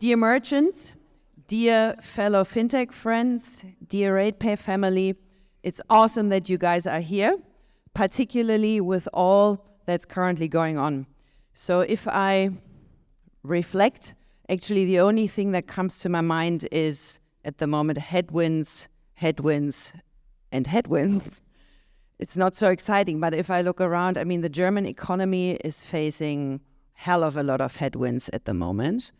Dear merchants, dear fellow fintech friends, dear Ratepay family, it's awesome that you guys are here, particularly with all that's currently going on. So if I reflect, actually the only thing that comes to my mind is at the moment headwinds, and headwinds. It's not so exciting, but if I look around, I mean, the German economy is facing hell of a lot of headwinds at the moment.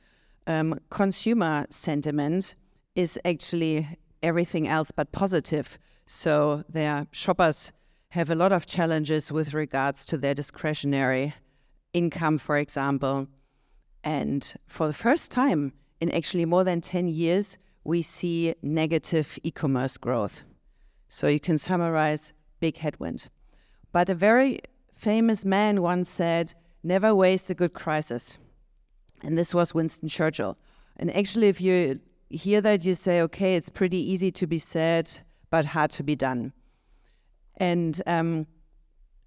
Consumer sentiment is actually everything else but positive. So their shoppers have a lot of challenges with regards to their discretionary income, for example. And for the first time in actually more than 10 years, we see negative e-commerce growth. So you can summarize big headwind. But a very famous man once said, "Never waste a good crisis." And this was Winston Churchill. And actually, if you hear that, you say, okay, it's pretty easy to be said, but hard to be done. And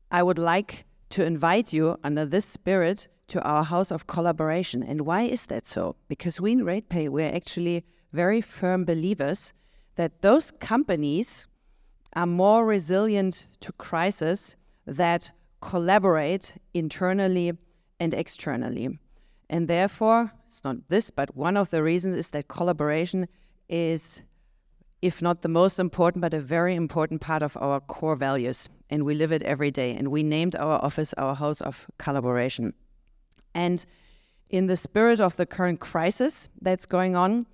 I would like to invite you under this spirit to our house of collaboration. And why is that so? Because we in Ratepay, we're actually very firm believers that those companies are more resilient to crisis that collaborate internally and externally. And therefore, it's not this, but one of the reasons is that collaboration is, if not the most important, but a very important part of our core values. And we live it every day. And we named our office our house of collaboration. And in the spirit of the current crisis that's going on,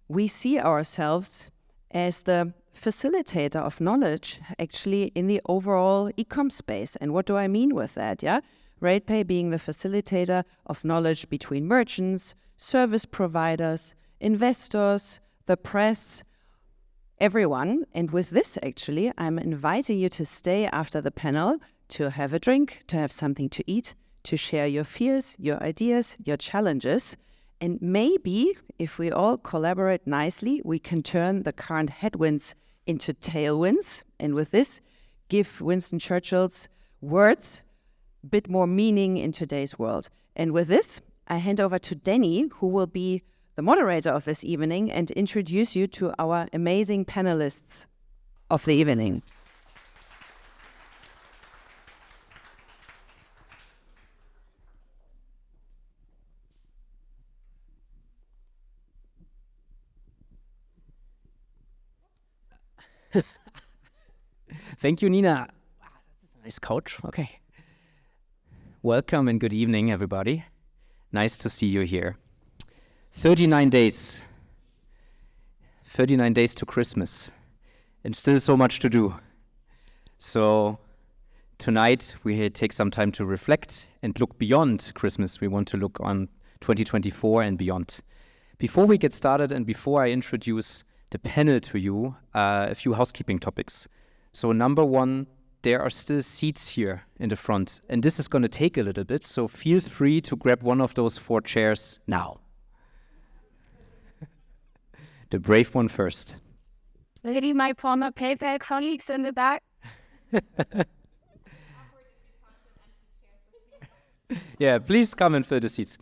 we see ourselves as the facilitator of knowledge actually in the overall e-com space. And what do I mean with that? Yeah, Ratepay being the facilitator of knowledge between merchants, service providers, investors, the press, everyone. And with this, actually, I'm inviting you to stay after the panel to have a drink, to have something to eat, to share your fears, your ideas, your challenges. And maybe if we all collaborate nicely, we can turn the current headwinds into tailwinds. And with this, give Winston Churchill's words a bit more meaning in today's world. And with this, I hand over to Denny, who will be the moderator of this evening and introduce you to our amazing panelists of the evening. Thank you, Nina. Wow, that's a nice couch. Okay. Welcome and good evening, everybody. Nice to see you here. 39 days. 39 days to Christmas. And still so much to do. So tonight we take some time to reflect and look beyond Christmas. We want to look on 2024 and beyond. Before we get started and before I introduce the panel to you, a few housekeeping topics. So number one, there are still seats here in the front, and this is going to take a little bit, so feel free to grab one of those 4 chairs now. The brave one first. Maybe my former PayPal colleagues in the back. Yeah, please come and fill the seats.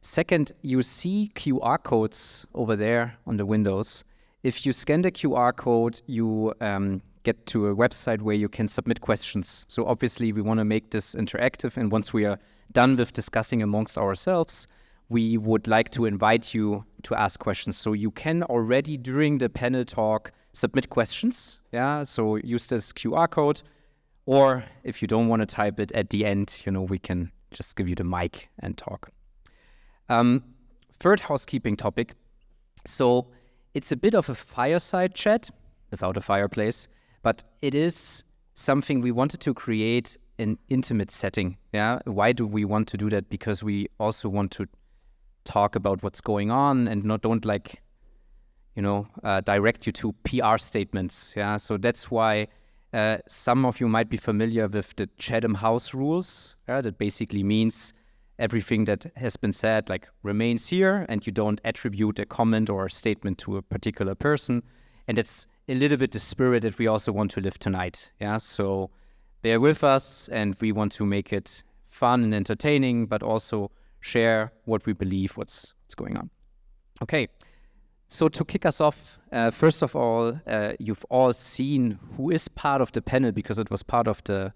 Second, you see QR codes over there on the windows. If you scan the QR code, you get to a website where you can submit questions. So obviously we want to make this interactive, and once we are done with discussing amongst ourselves, we would like to invite you to ask questions. So you can already during the panel talk submit questions. Yeah, so use this QR code, or if you don't want to type it at the end, we can just give you the mic and talk. Third housekeeping topic. So it's a bit of a fireside chat without a fireplace, but it is something we wanted to create an intimate setting. Yeah. Why do we want to do that? Because we also want to talk about what's going on and don't direct you to PR statements. Yeah. So that's why some of you might be familiar with the Chatham House rules. Yeah, that basically means everything that has been said remains here, and you don't attribute a comment or a statement to a particular person. And it's a little bit the spirit that we also want to live tonight. Yeah, so bear with us, and we want to make it fun and entertaining, but also share what we believe, what's going on. Okay, so to kick us off, first of all, you've all seen who is part of the panel because it was part of the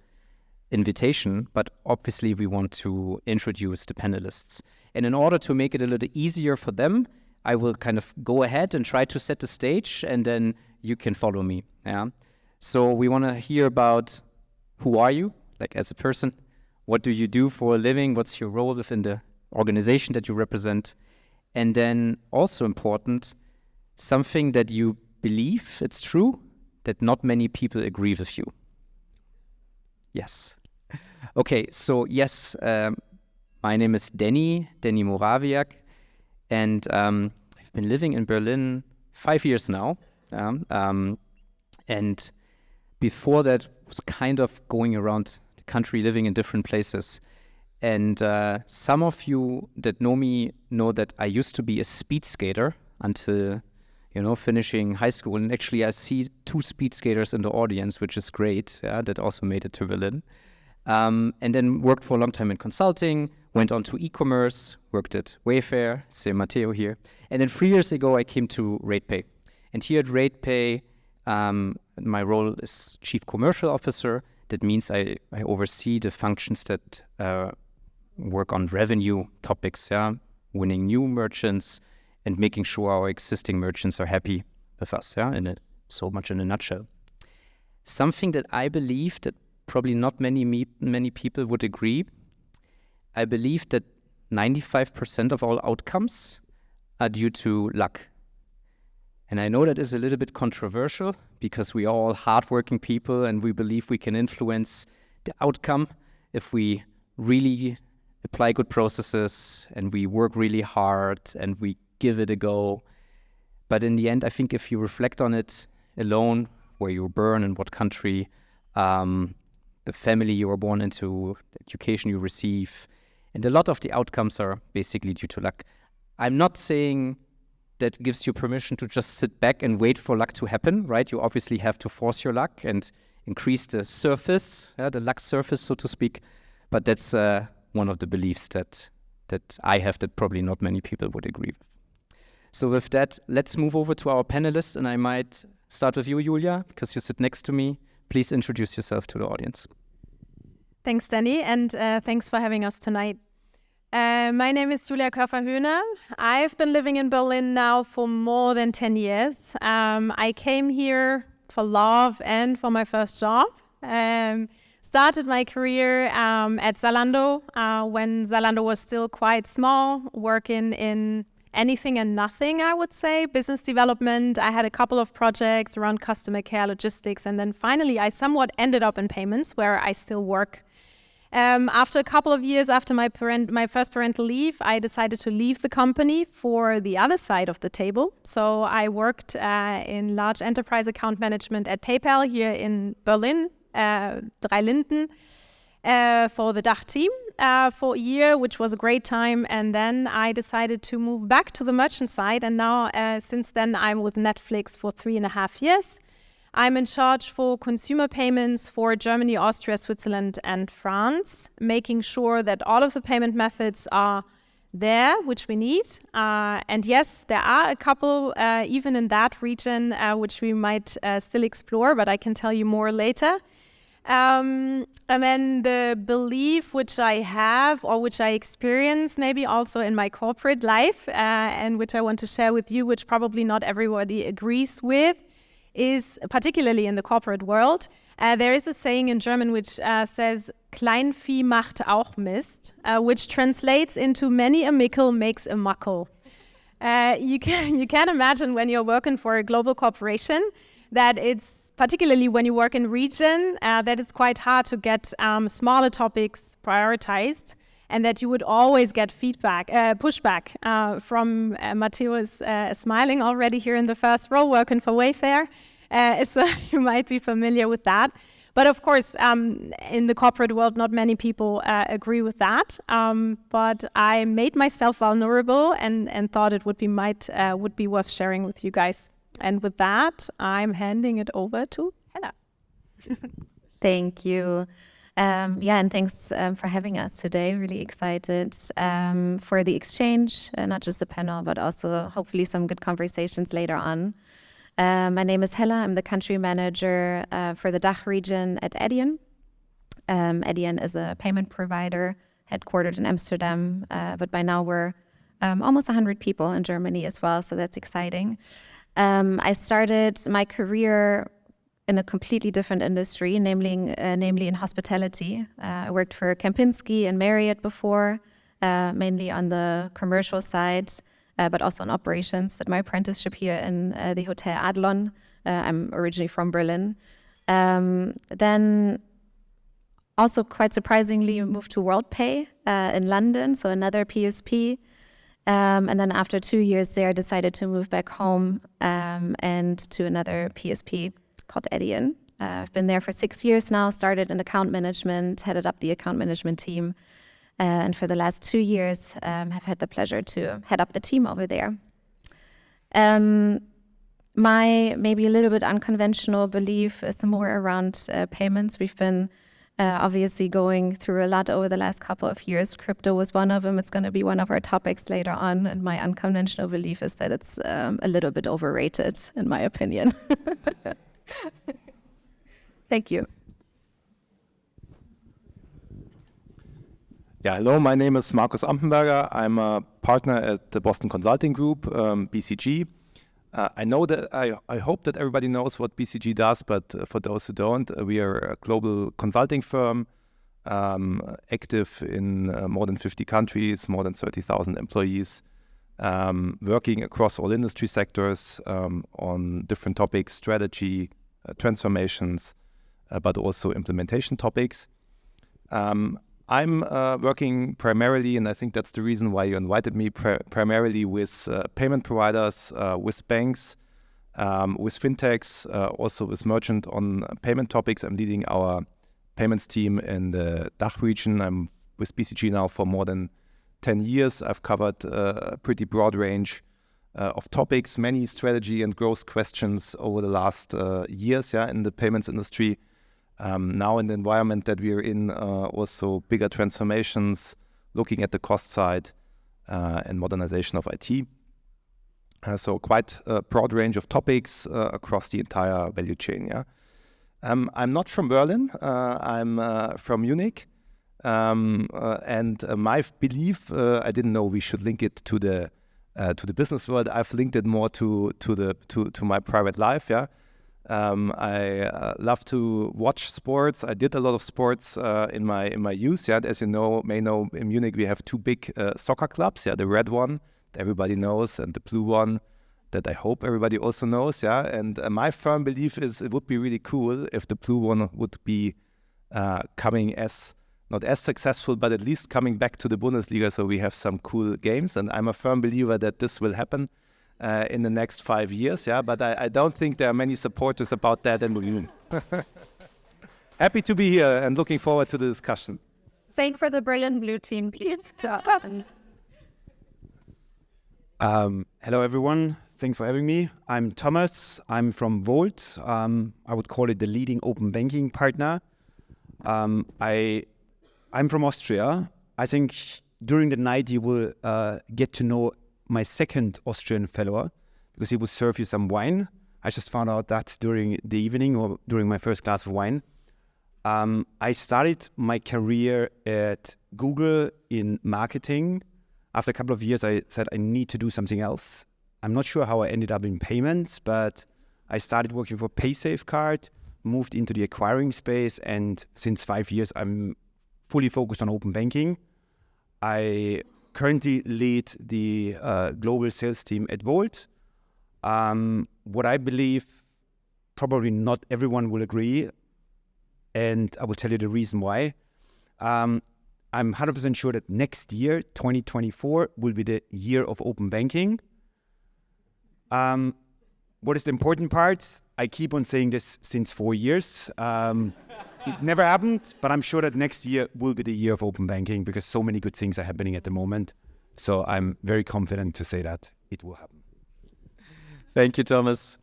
invitation, but obviously we want to introduce the panelists. And in order to make it a little easier for them, I will kind of go ahead and try to set the stage, and then you can follow me. Yeah. So we want to hear about who are you, like as a person, what do you do for a living, what's your role within the organization that you represent, and then also important, something that you believe it's true, that not many people agree with you. Yes. Okay, so yes, my name is Denny Morawiak, and I've been living in Berlin 5 years now. And before that was kind of going around the country, living in different places. And some of you that know me know that I used to be a speed skater until, finishing high school. And actually I see 2 speed skaters in the audience, which is great. Yeah, that also made it to Berlin. And then worked for a long time in consulting, went on to e-commerce, worked at Wayfair, San Mateo here. And then 3 years ago, I came to Ratepay. And here at Ratepay, my role is Chief Commercial Officer. That means I oversee the functions that work on revenue topics, winning new merchants and making sure our existing merchants are happy with us, so much in a nutshell. Something that I believe that probably not many people would agree. I believe that 95% of all outcomes are due to luck. And I know that is a little bit controversial because we are all hardworking people and we believe we can influence the outcome if we really apply good processes and we work really hard and we give it a go. But in the end, I think if you reflect on it alone, where you were born, in what country, the family you were born into, the education you receive, and a lot of the outcomes are basically due to luck. I'm not saying that gives you permission to just sit back and wait for luck to happen, right? You obviously have to force your luck and increase the surface, the luck surface, so to speak. But that's one of the beliefs that I have that probably not many people would agree with. So with that, let's move over to our panelists, and I might start with you, Julia, because you sit next to me. Please introduce yourself to the audience. Thanks, Danny, and thanks for having us tonight. My name is Julia Körfer-Höhner. I've been living in Berlin now for more than 10 years. I came here for love and for my first job. Started my career at Zalando when Zalando was still quite small, working in anything and nothing, I would say. Business development. I had a couple of projects around customer care, logistics, and then finally I somewhat ended up in payments where I still work. After a couple of years after my first parental leave, I decided to leave the company for the other side of the table. So I worked in large enterprise account management at PayPal here in Berlin, Drei Linden, for the DACH team for a year, which was a great time. And then I decided to move back to the merchant side. And now, since then, I'm with Netflix for 3.5 years. I'm in charge for consumer payments for Germany, Austria, Switzerland, and France, making sure that all of the payment methods are there, which we need. And yes, there are a couple, even in that region, which we might still explore, but I can tell you more later. And then the belief which I have or which I experience maybe also in my corporate life and which I want to share with you, which probably not everybody agrees with, is particularly in the corporate world. There is a saying in German which says, Kleinvieh macht auch Mist, which translates into many a mickle makes a muckle. You can imagine when you're working for a global corporation that it's, particularly when you work in region, that it's quite hard to get smaller topics prioritized, and that you would always get pushback from Matteo is smiling already here in the first row, working for Wayfair. So you might be familiar with that. But of course, in the corporate world, not many people agree with that. But I made myself vulnerable and thought it would be worth sharing with you guys. And with that, I'm handing it over to Hella. Thank you. And thanks for having us today. Really excited for the exchange, not just the panel, but also hopefully some good conversations later on. My name is Hella. I'm the country manager for the DACH region at Adyen. Adyen is a payment provider headquartered in Amsterdam, but by now we're almost 100 people in Germany as well, so that's exciting. I started my career in a completely different industry, namely in hospitality. I worked for Kempinski and Marriott before, mainly on the commercial side, but also in operations. Did my apprenticeship here in the Hotel Adlon. I'm originally from Berlin. Then also quite surprisingly moved to Worldpay in London, so another PSP. And then after 2 years there, I decided to move back home and to another PSP called Adyen. I've been there for 6 years now, started in account management, headed up the account management team. And for the last 2 years, have had the pleasure to head up the team over there. My maybe a little bit unconventional belief is more around payments. We've been obviously going through a lot over the last couple of years. Crypto was one of them. It's going to be one of our topics later on. And my unconventional belief is that it's a little bit overrated, in my opinion. Thank you. Yeah, hello, my name is Markus Ampenberger. I'm a partner at the Boston Consulting Group, BCG. I know that I hope that everybody knows what BCG does, but for those who don't, we are a global consulting firm, active in more than 50 countries, more than 30,000 employees, working across all industry sectors on different topics, strategy, transformations, but also implementation topics. I'm working primarily, and I think that's the reason why you invited me, primarily with payment providers, with banks, with fintechs, also with merchant on payment topics. I'm leading our payments team in the DACH region. I'm with BCG now for more than 10 years. I've covered a pretty broad range of topics, many strategy and growth questions over the last years in the payments industry. Now in the environment that we are in, also bigger transformations, looking at the cost side and modernization of IT. So quite a broad range of topics across the entire value chain. I'm not from Berlin, I'm from Munich. And my belief, I didn't know we should link it to the business world. I've linked it more to my private life. I love to watch sports. I did a lot of sports in my youth. As you may know, in Munich we have two big soccer clubs. The red one that everybody knows, and the blue one that I hope everybody also knows. And my firm belief is it would be really cool if the blue one would be coming as not as successful, but at least coming back to the Bundesliga, so we have some cool games. And I'm a firm believer that this will happen in the next 5 years, but I don't think there are many supporters about that in Berlin. Happy to be here and looking forward to the discussion. Thank for the Berlin blue team, please. Hello, everyone. Thanks for having me. I'm Thomas. I'm from Volt. I would call it the leading open banking partner. I'm from Austria. I think during the night you will get to know my second Austrian fellow, because he will serve you some wine. I just found out that during the evening or during my first glass of wine. I started my career at Google in marketing. After a couple of years, I said I need to do something else. I'm not sure how I ended up in payments, but I started working for PaySafeCard, moved into the acquiring space, and since 5 years, I'm fully focused on open banking. I currently lead the global sales team at Volt. What I believe, probably not everyone will agree, and I will tell you the reason why. I'm 100% sure that next year, 2024, will be the year of open banking. What is the important part? I keep on saying this since 4 years. It never happened, but I'm sure that next year will be the year of open banking because so many good things are happening at the moment. So I'm very confident to say that it will happen. Thank you, Thomas.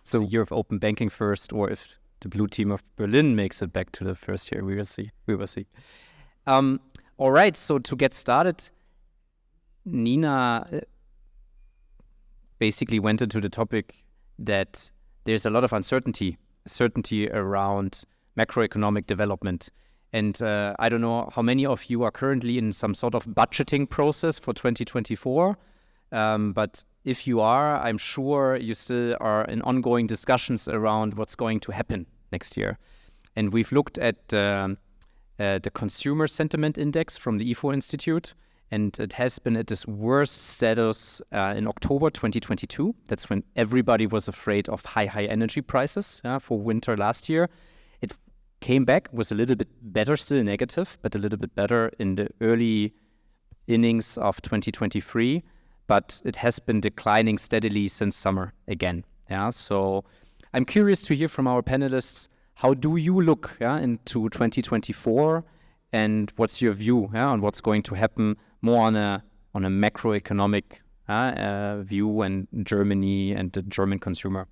So year of open banking first, or if the blue team of Berlin makes it back to the first year, we will see. All right, so to get started, Nina basically went into the topic that there's a lot of uncertainty around macroeconomic development. And I don't know how many of you are currently in some sort of budgeting process for 2024, but if you are, I'm sure you still are in ongoing discussions around what's going to happen next year. And we've looked at the Consumer Sentiment Index from the IFO Institute, and it has been at its worst status in October 2022. That's when everybody was afraid of high energy prices for winter last year. It came back, was a little bit better, still negative, but a little bit better in the early innings of 2023. But it has been declining steadily since summer again. So I'm curious to hear from our panelists, how do you look into 2024, and what's your view on what's going to happen more on a macroeconomic view and Germany and the German consumer?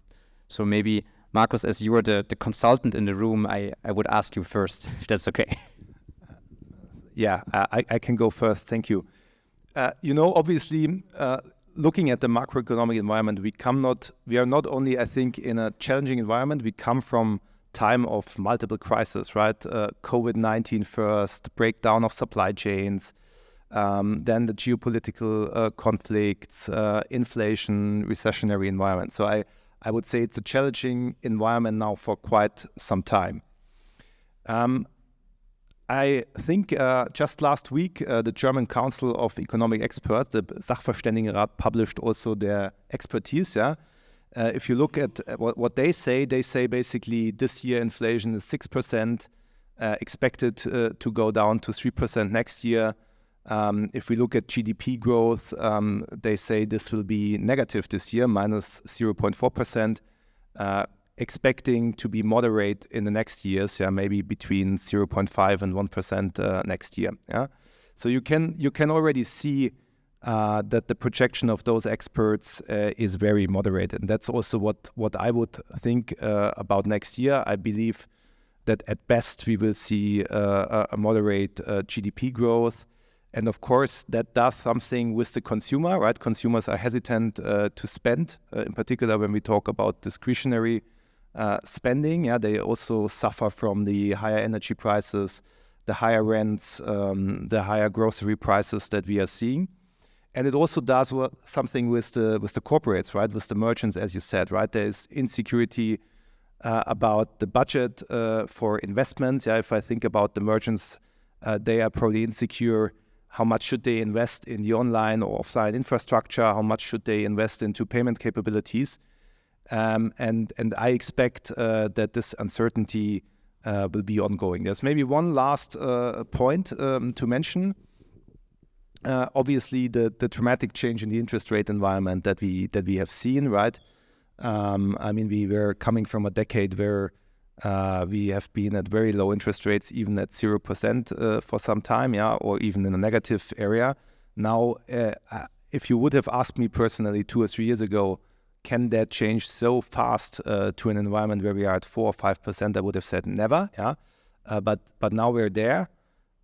So maybe, Markus, as you are the consultant in the room, I would ask you first, if that's okay. Yeah, I can go first. Thank you. Obviously, looking at the macroeconomic environment, we are not only, I think, in a challenging environment. We come from time of multiple crises, right? COVID-19 first, breakdown of supply chains, then the geopolitical conflicts, inflation, recessionary environment. So I would say it's a challenging environment now for quite some time. I think just last week, the German Council of Economic Experts, the Sachverständigenrat, published also their expertise. If you look at what they say basically this year inflation is 6%, expected to go down to 3% next year. If we look at GDP growth, they say this will be negative this year, minus 0.4%. Expecting to be moderate in the next years, maybe between 0.5 and 1% next year. So you can already see that the projection of those experts is very moderate, and that's also what I would think about next year. I believe that at best we will see a moderate GDP growth, and of course that does something with the consumer, right? Consumers are hesitant to spend, in particular when we talk about discretionary spending. They also suffer from the higher energy prices, the higher rents, the higher grocery prices that we are seeing. And it also does something with the corporates, right? With the merchants, as you said, right? There is insecurity about the budget for investments. If I think about the merchants, they are probably insecure. How much should they invest in the online or offline infrastructure? How much should they invest into payment capabilities? And I expect that this uncertainty will be ongoing. There's maybe one last point to mention. Obviously, the dramatic change in the interest rate environment that we have seen, right? We were coming from a decade where we have been at very low interest rates, even at 0% for some time, or even in a negative area. Now, if you would have asked me personally 2 or 3 years ago, can that change so fast to an environment where we are at 4 or 5%? I would have said never. But now we're there.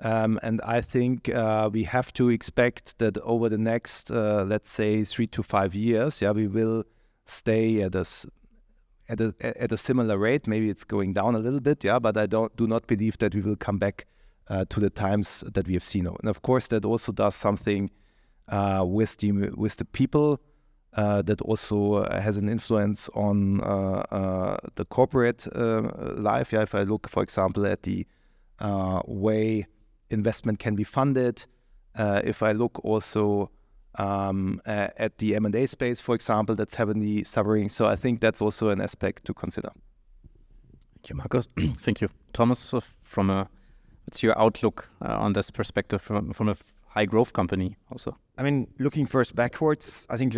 And I think we have to expect that over the next, let's say, 3 to 5 years, we will stay at a similar rate. Maybe it's going down a little bit, but I do not believe that we will come back to the times that we have seen. And of course, that also does something with the people. That also has an influence on the corporate life. If I look, for example, at the way investment can be funded, if I look also at the M&A space, for example, that's heavily suffering. So I think that's also an aspect to consider. Thank you, Markus. Thank you, Thomas. What's your outlook on this perspective from a high growth company also? Looking first backwards, I think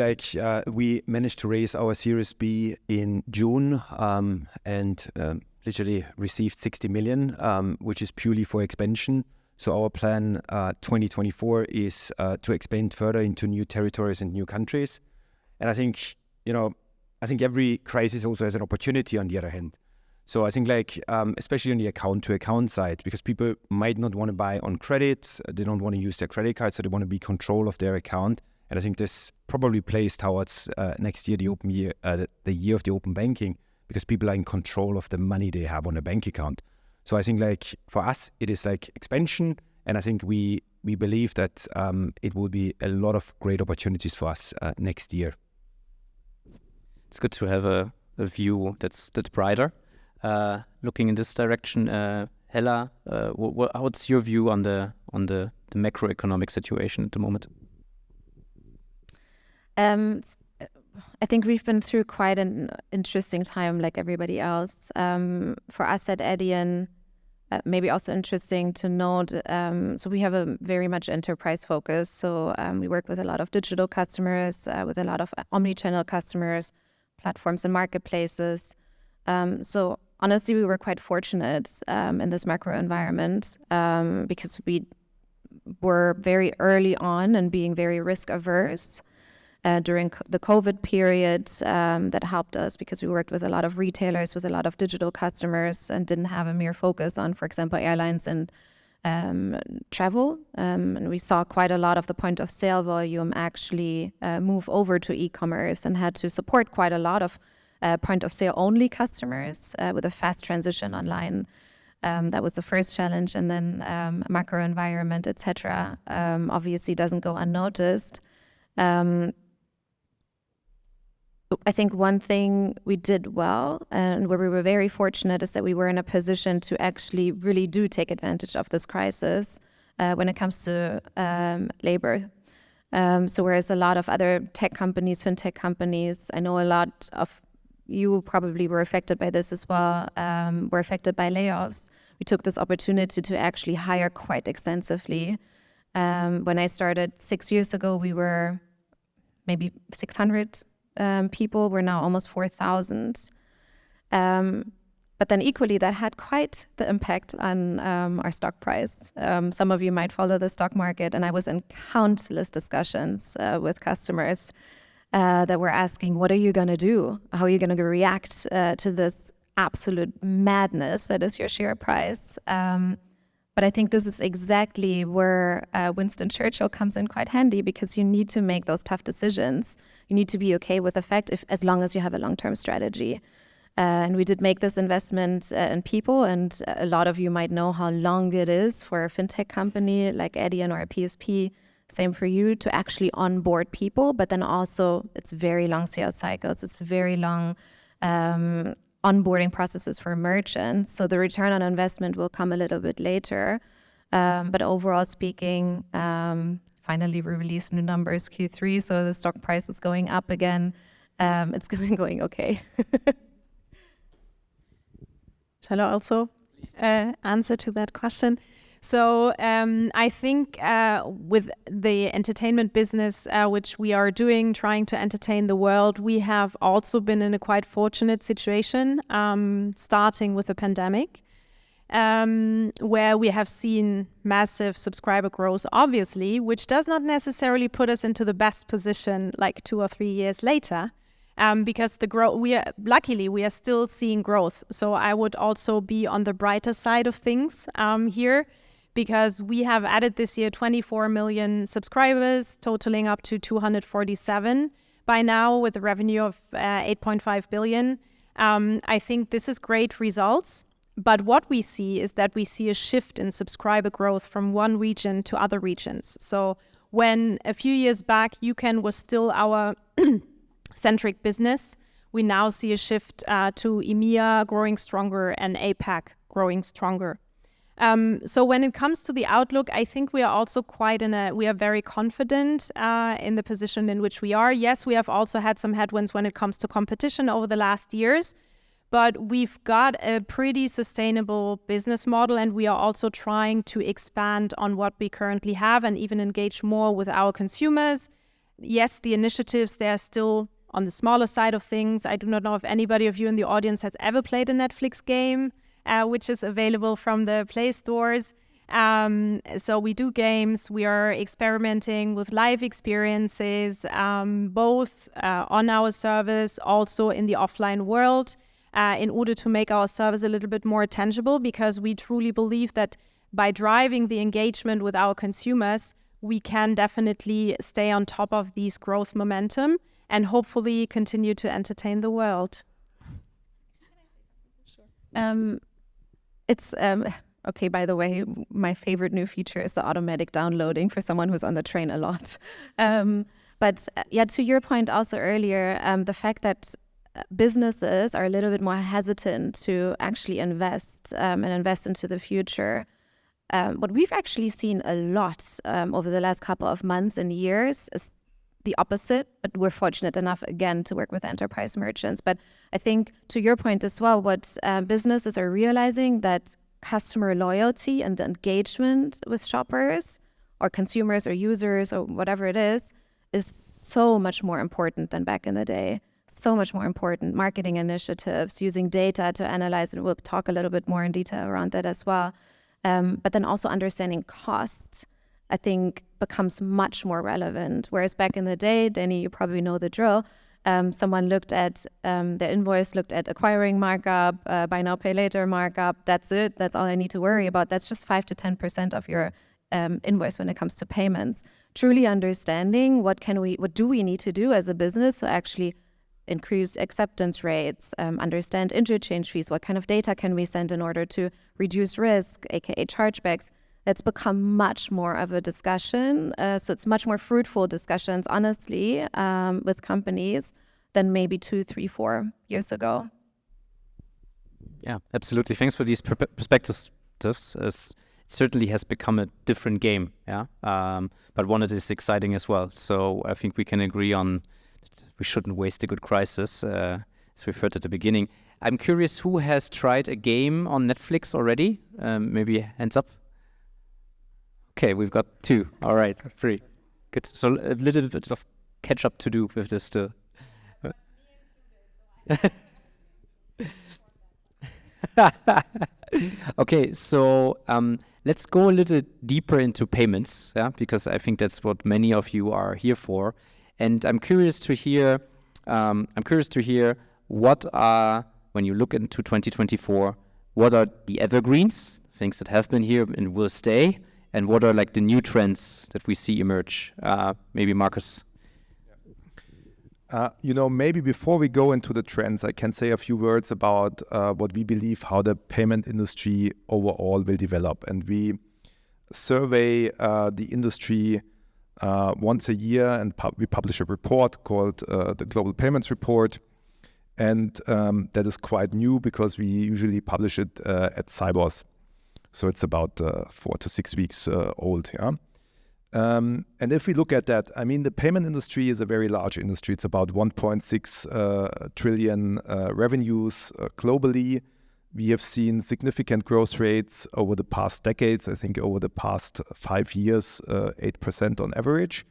we managed to raise our Series B in June and literally received 60 million, which is purely for expansion. So our plan 2024 is to expand further into new territories and new countries. And I think, I think every crisis also has an opportunity on the other hand. So I think especially on the account-to-account side, because people might not want to buy on credit, they don't want to use their credit card, so they want to be in control of their account. And I think this probably plays towards next year, the year of the open banking, because people are in control of the money they have on a bank account. So I think for us, it is expansion, and I think we believe that it will be a lot of great opportunities for us next year. It's good to have a view that's brighter. Looking in this direction, Hella, what's your view on the macroeconomic situation at the moment? I think we've been through quite an interesting time, like everybody else. For us at Adyen, maybe also interesting to note. So we have a very much enterprise focus. So we work with a lot of digital customers, with a lot of omni-channel customers, platforms and marketplaces. So honestly, we were quite fortunate in this macro environment because we were very early on and being very risk averse during the COVID period. That helped us because we worked with a lot of retailers, with a lot of digital customers, and didn't have a mere focus on, for example, airlines and travel. And we saw quite a lot of the point of sale volume actually move over to e-commerce, and had to support quite a lot of point of sale only customers with a fast transition online. That was the first challenge, and then macro environment, etc. Obviously doesn't go unnoticed. I think one thing we did well, and where we were very fortunate, is that we were in a position to actually really do take advantage of this crisis when it comes to labor. So whereas a lot of other tech companies, fintech companies, I know a lot of you probably were affected by this as well, were affected by layoffs. We took this opportunity to actually hire quite extensively. When I started 6 years ago, we were maybe 600 people. We're now almost 4,000. But then equally, that had quite the impact on our stock price. Some of you might follow the stock market, and I was in countless discussions with customers that were asking, what are you going to do? How are you going to react to this absolute madness that is your share price? But I think this is exactly where Winston Churchill comes in quite handy, because you need to make those tough decisions. You need to be okay with the fact as long as you have a long-term strategy. And we did make this investment in people, and a lot of you might know how long it is for a fintech company like Adyen or a PSP, same for you, to actually onboard people. But then also it's very long sales cycles. It's very long onboarding processes for merchants. So the return on investment will come a little bit later. But overall speaking, finally we released new numbers Q3, so the stock price is going up again. It's going okay. Shall I also answer to that question? So I think with the entertainment business, which we are doing, trying to entertain the world, we have also been in a quite fortunate situation, starting with the pandemic, where we have seen massive subscriber growth, obviously, which does not necessarily put us into the best position like 2 or 3 years later. Because the growth, luckily we are still seeing growth. So I would also be on the brighter side of things here, because we have added this year 24 million subscribers, totaling up to 247 by now, with a revenue of 8.5 billion. I think this is great results. But what we see is that we see a shift in subscriber growth from one region to other regions. So when a few years back, UCAN was still our centric business, we now see a shift to EMEA growing stronger and APAC growing stronger. So when it comes to the outlook, I think we are also we are very confident in the position in which we are. Yes, we have also had some headwinds when it comes to competition over the last years, but we've got a pretty sustainable business model, and we are also trying to expand on what we currently have and even engage more with our consumers. Yes, the initiatives, they're still on the smaller side of things. I do not know if anybody of you in the audience has ever played a Netflix game, which is available from the Play stores. So we do games. We are experimenting with live experiences, both on our service, also in the offline world, in order to make our service a little bit more tangible, because we truly believe that by driving the engagement with our consumers, we can definitely stay on top of these growth momentum and hopefully continue to entertain the world. It's okay, by the way, my favorite new feature is the automatic downloading for someone who's on the train a lot. But to your point also earlier, the fact that businesses are a little bit more hesitant to actually invest and invest into the future. What we've actually seen a lot over the last couple of months and years is the opposite, but we're fortunate enough, again, to work with enterprise merchants. But I think to your point as well, what businesses are realizing that customer loyalty and the engagement with shoppers or consumers or users or whatever it is so much more important than back in the day. So much more important. Marketing initiatives, using data to analyze, and we'll talk a little bit more in detail around that as well. But then also understanding costs, I think, becomes much more relevant. Whereas back in the day, Denny, you probably know the drill. Someone looked at the invoice, looked at acquiring markup, buy now, pay later markup. That's it. That's all I need to worry about. That's just 5 to 10% of your invoice when it comes to payments. Truly understanding what do we need to do as a business to actually increase acceptance rates, understand interchange fees, what kind of data can we send in order to reduce risk, aka chargebacks. That's become much more of a discussion. So it's much more fruitful discussions, honestly, with companies than maybe 2, 3, 4 years ago. Yeah, absolutely. Thanks for these perspectives. It certainly has become a different game, but one that is exciting as well. So I think we can agree on we shouldn't waste a good crisis, as we heard at the beginning. I'm curious, who has tried a game on Netflix already? Maybe hands up. Okay, we've got 2. All right, 3. Good. So a little bit of catch up to do with this still. Okay, so let's go a little deeper into payments, because I think that's what many of you are here for. And I'm curious to hear what are, when you look into 2024, what are the evergreens, things that have been here and will stay, and what are like the new trends that we see emerge? Maybe Markus. Maybe before we go into the trends, I can say a few words about what we believe how the payment industry overall will develop. And we survey the industry once a year, and we publish a report called the Global Payments Report. And that is quite new because we usually publish it at Cybos. So it's about 4 to 6 weeks old. And if we look at that, I mean, the payment industry is a very large industry. It's about 1.6 trillion revenues globally. We have seen significant growth rates over the past decades. I think over the past 5 years, 8% on average.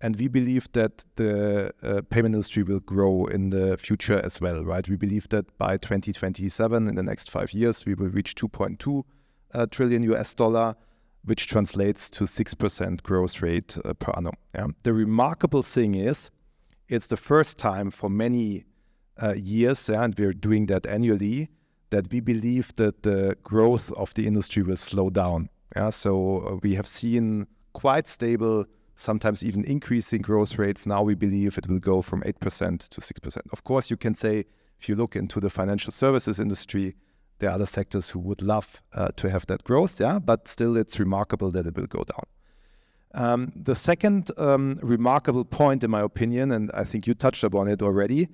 And we believe that the payment industry will grow in the future as well, right? We believe that by 2027, in the next 5 years, we will reach 2.2 trillion US dollar, which translates to 6% growth rate per annum. Yeah? The remarkable thing is, it's the first time for many years, and we're doing that annually, that we believe that the growth of the industry will slow down. Yeah? So we have seen quite stable, sometimes even increasing growth rates. Now we believe it will go from 8% to 6%. Of course, you can say, if you look into the financial services industry, there are other sectors who would love to have that growth, but still it's remarkable that it will go down. The second remarkable point, in my opinion, and I think you touched upon it already,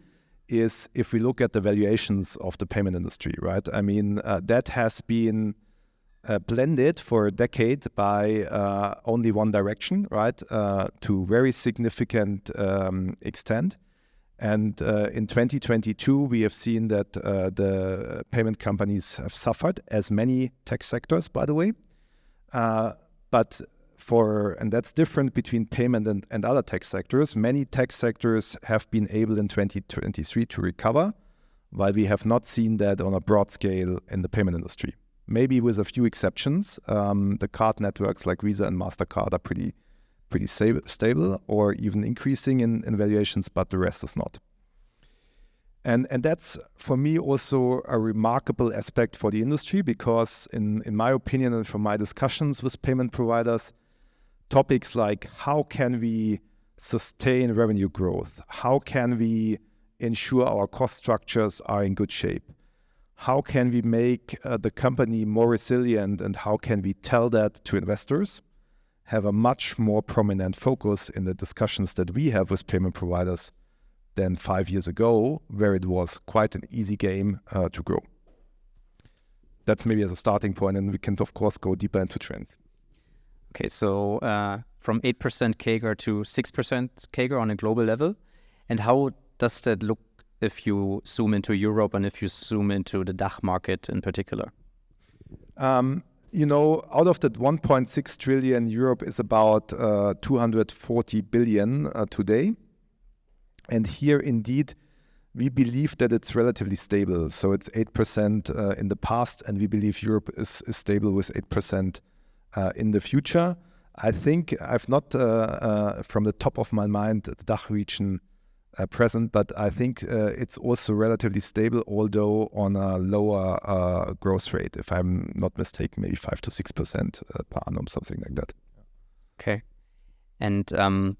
is if we look at the valuations of the payment industry, right? I mean, that has been blended for a decade by only one direction, right? To very significant extent. And in 2022, we have seen that the payment companies have suffered, as many tech sectors, by the way. And that's different between payment and other tech sectors. Many tech sectors have been able in 2023 to recover, while we have not seen that on a broad scale in the payment industry. maybe with a few exceptions. The card networks like Visa and MasterCard are pretty stable or even increasing in valuations, but the rest is not. And that's, for me, also a remarkable aspect for the industry, because in my opinion and from my discussions with payment providers, topics like how can we sustain revenue growth, how can we ensure our cost structures are in good shape, how can we make the company more resilient, and how can we tell that to investors, have a much more prominent focus in the discussions that we have with payment providers than 5 years ago, where it was quite an easy game to grow. That's maybe as a starting point, and we can, of course, go deeper into trends. Okay, so from 8% CAGR to 6% CAGR on a global level. And how does that look if you zoom into Europe and if you zoom into the DACH market in particular? Out of that 1.6 trillion, Europe is about 240 billion today. And here, indeed, we believe that it's relatively stable. So it's 8% in the past, and we believe Europe is stable with 8% in the future. I think I've not, from the top of my mind, the DACH region present, but I think it's also relatively stable, although on a lower growth rate, if I'm not mistaken, maybe 5 to 6% per annum, something like that. Okay. And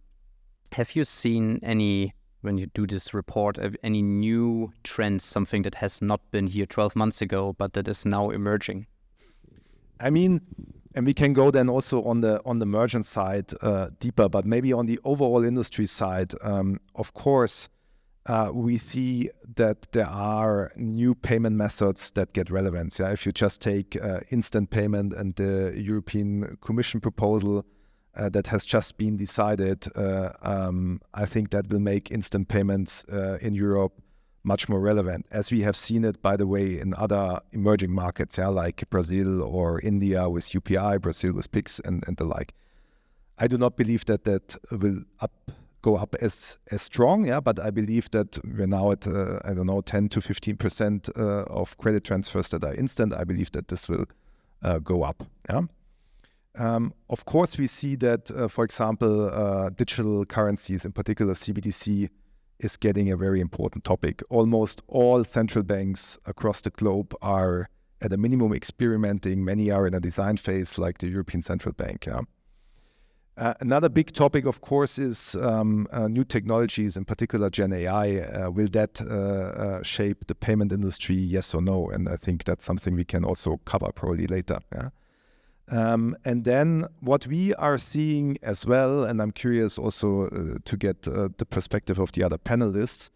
have you seen any, when you do this report, any new trends, something that has not been here 12 months ago, but that is now emerging? I mean, and we can go then also on the merchant side deeper, but maybe on the overall industry side, of course, we see that there are new payment methods that get relevance. Yeah? If you just take instant payment and the European Commission proposal that has just been decided, I think that will make instant payments in Europe much more relevant, as we have seen it, by the way, in other emerging markets, like Brazil or India with UPI, Brazil with PIX and the like. I do not believe that will go up as strong, but I believe that we're now at, 10 to 15% of credit transfers that are instant. I believe that this will go up. Of course, we see that, for example, digital currencies, in particular CBDC, is getting a very important topic. Almost all central banks across the globe are at a minimum experimenting. Many are in a design phase, like the European Central Bank. Another big topic, of course, is new technologies, in particular Gen AI. Will that shape the payment industry, yes or no? And I think that's something we can also cover probably later. And then what we are seeing as well, and I'm curious also to get the perspective of the other panelists,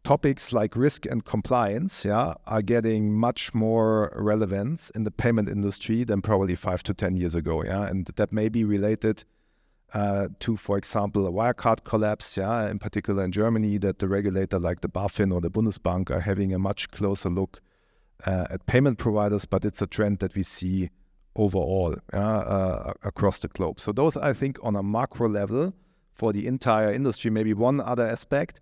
topics like risk and compliance are getting much more relevance in the payment industry than probably 5 to 10 years ago. And that may be related to, for example, a Wirecard collapse, in particular in Germany, that the regulator like the BaFin or the Bundesbank are having a much closer look at payment providers, but it's a trend that we see overall across the globe. So those, I think, on a macro level for the entire industry. Maybe one other aspect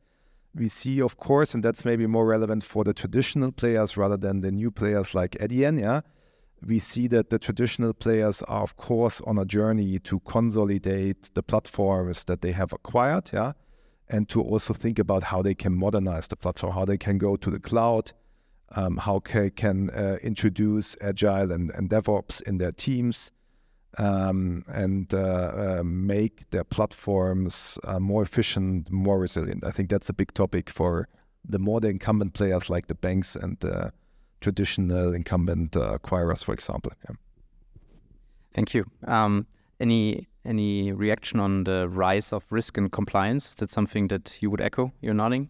we see, of course, and that's maybe more relevant for the traditional players rather than the new players like Adyen. We see that the traditional players are, of course, on a journey to consolidate the platforms that they have acquired, and to also think about how they can modernize the platform, how they can go to the cloud, how they can introduce Agile and DevOps in their teams, and make their platforms more efficient, more resilient. I think that's a big topic for the more the incumbent players like the banks and the traditional incumbent acquirers, for example. Thank you. Any reaction on the rise of risk and compliance? Is that something that you would echo? You're nodding.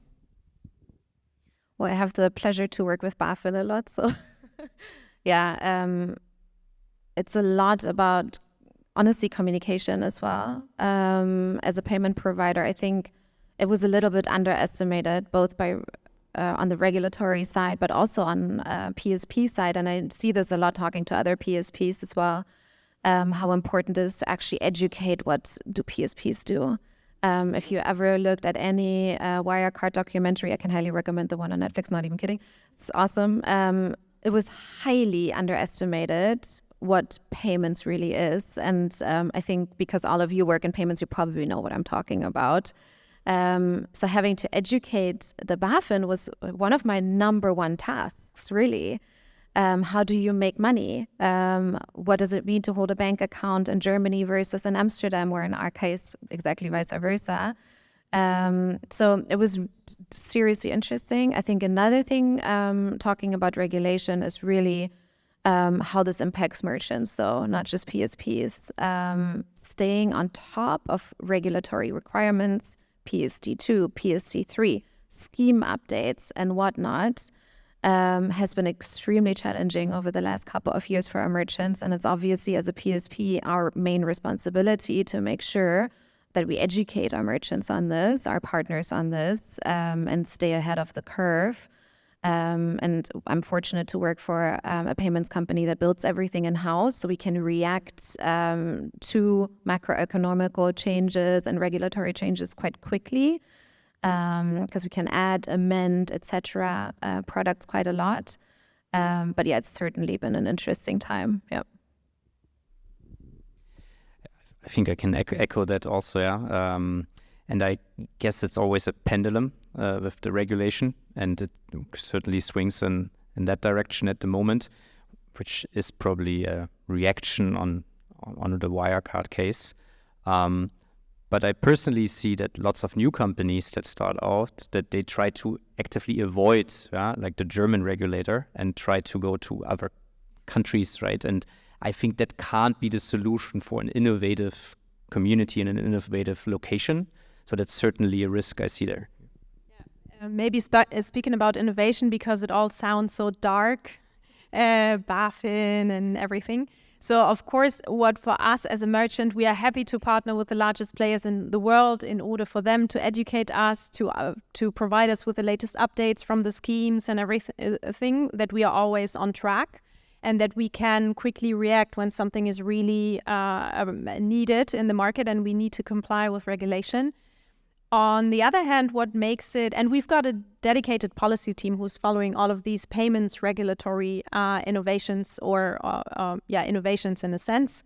Well, I have the pleasure to work with BaFin a lot, so it's a lot about, honestly, communication as well. As a payment provider, I think it was a little bit underestimated, both by on the regulatory side, but also on PSP side. And I see this a lot talking to other PSPs as well, how important it is to actually educate what do PSPs do. If you ever looked at any Wirecard documentary, I can highly recommend the one on Netflix, not even kidding. It's awesome. it was highly underestimated what payments really is. And I think because all of you work in payments, you probably know what I'm talking about. So having to educate the BaFin was one of my number one tasks, really. How do you make money? What does it mean to hold a bank account in Germany versus in Amsterdam, or in our case, exactly vice versa? So it was seriously interesting. I think another thing, talking about regulation, is really how this impacts merchants, though, not just PSPs. Staying on top of regulatory requirements, PSD2, PSD3, scheme updates, and whatnot, has been extremely challenging over the last couple of years for our merchants. And it's obviously, as a PSP, our main responsibility to make sure that we educate our merchants on this, our partners on this, and stay ahead of the curve. And I'm fortunate to work for a payments company that builds everything in-house, so we can react to macroeconomical changes and regulatory changes quite quickly, because we can add, amend, etc. Products quite a lot. But yeah, it's certainly been an interesting time. Yeah. I think I can echo that also, yeah. And I guess it's always a pendulum with the regulation, and it certainly swings in that direction at the moment, which is probably a reaction on the Wirecard case. But I personally see that lots of new companies that start out, that they try to actively avoid, like the German regulator, and try to go to other countries, right? And I think that can't be the solution for an innovative community in an innovative location. So that's certainly a risk I see there. Yeah. Maybe speaking about innovation, because it all sounds so dark, BaFin and everything. So of course, what for us as a merchant, we are happy to partner with the largest players in the world in order for them to educate us, to provide us with the latest updates from the schemes and everything, that we are always on track, and that we can quickly react when something is really needed in the market and we need to comply with regulation. On the other hand, what makes it, and we've got a dedicated policy team who's following all of these payments regulatory innovations, or innovations in a sense,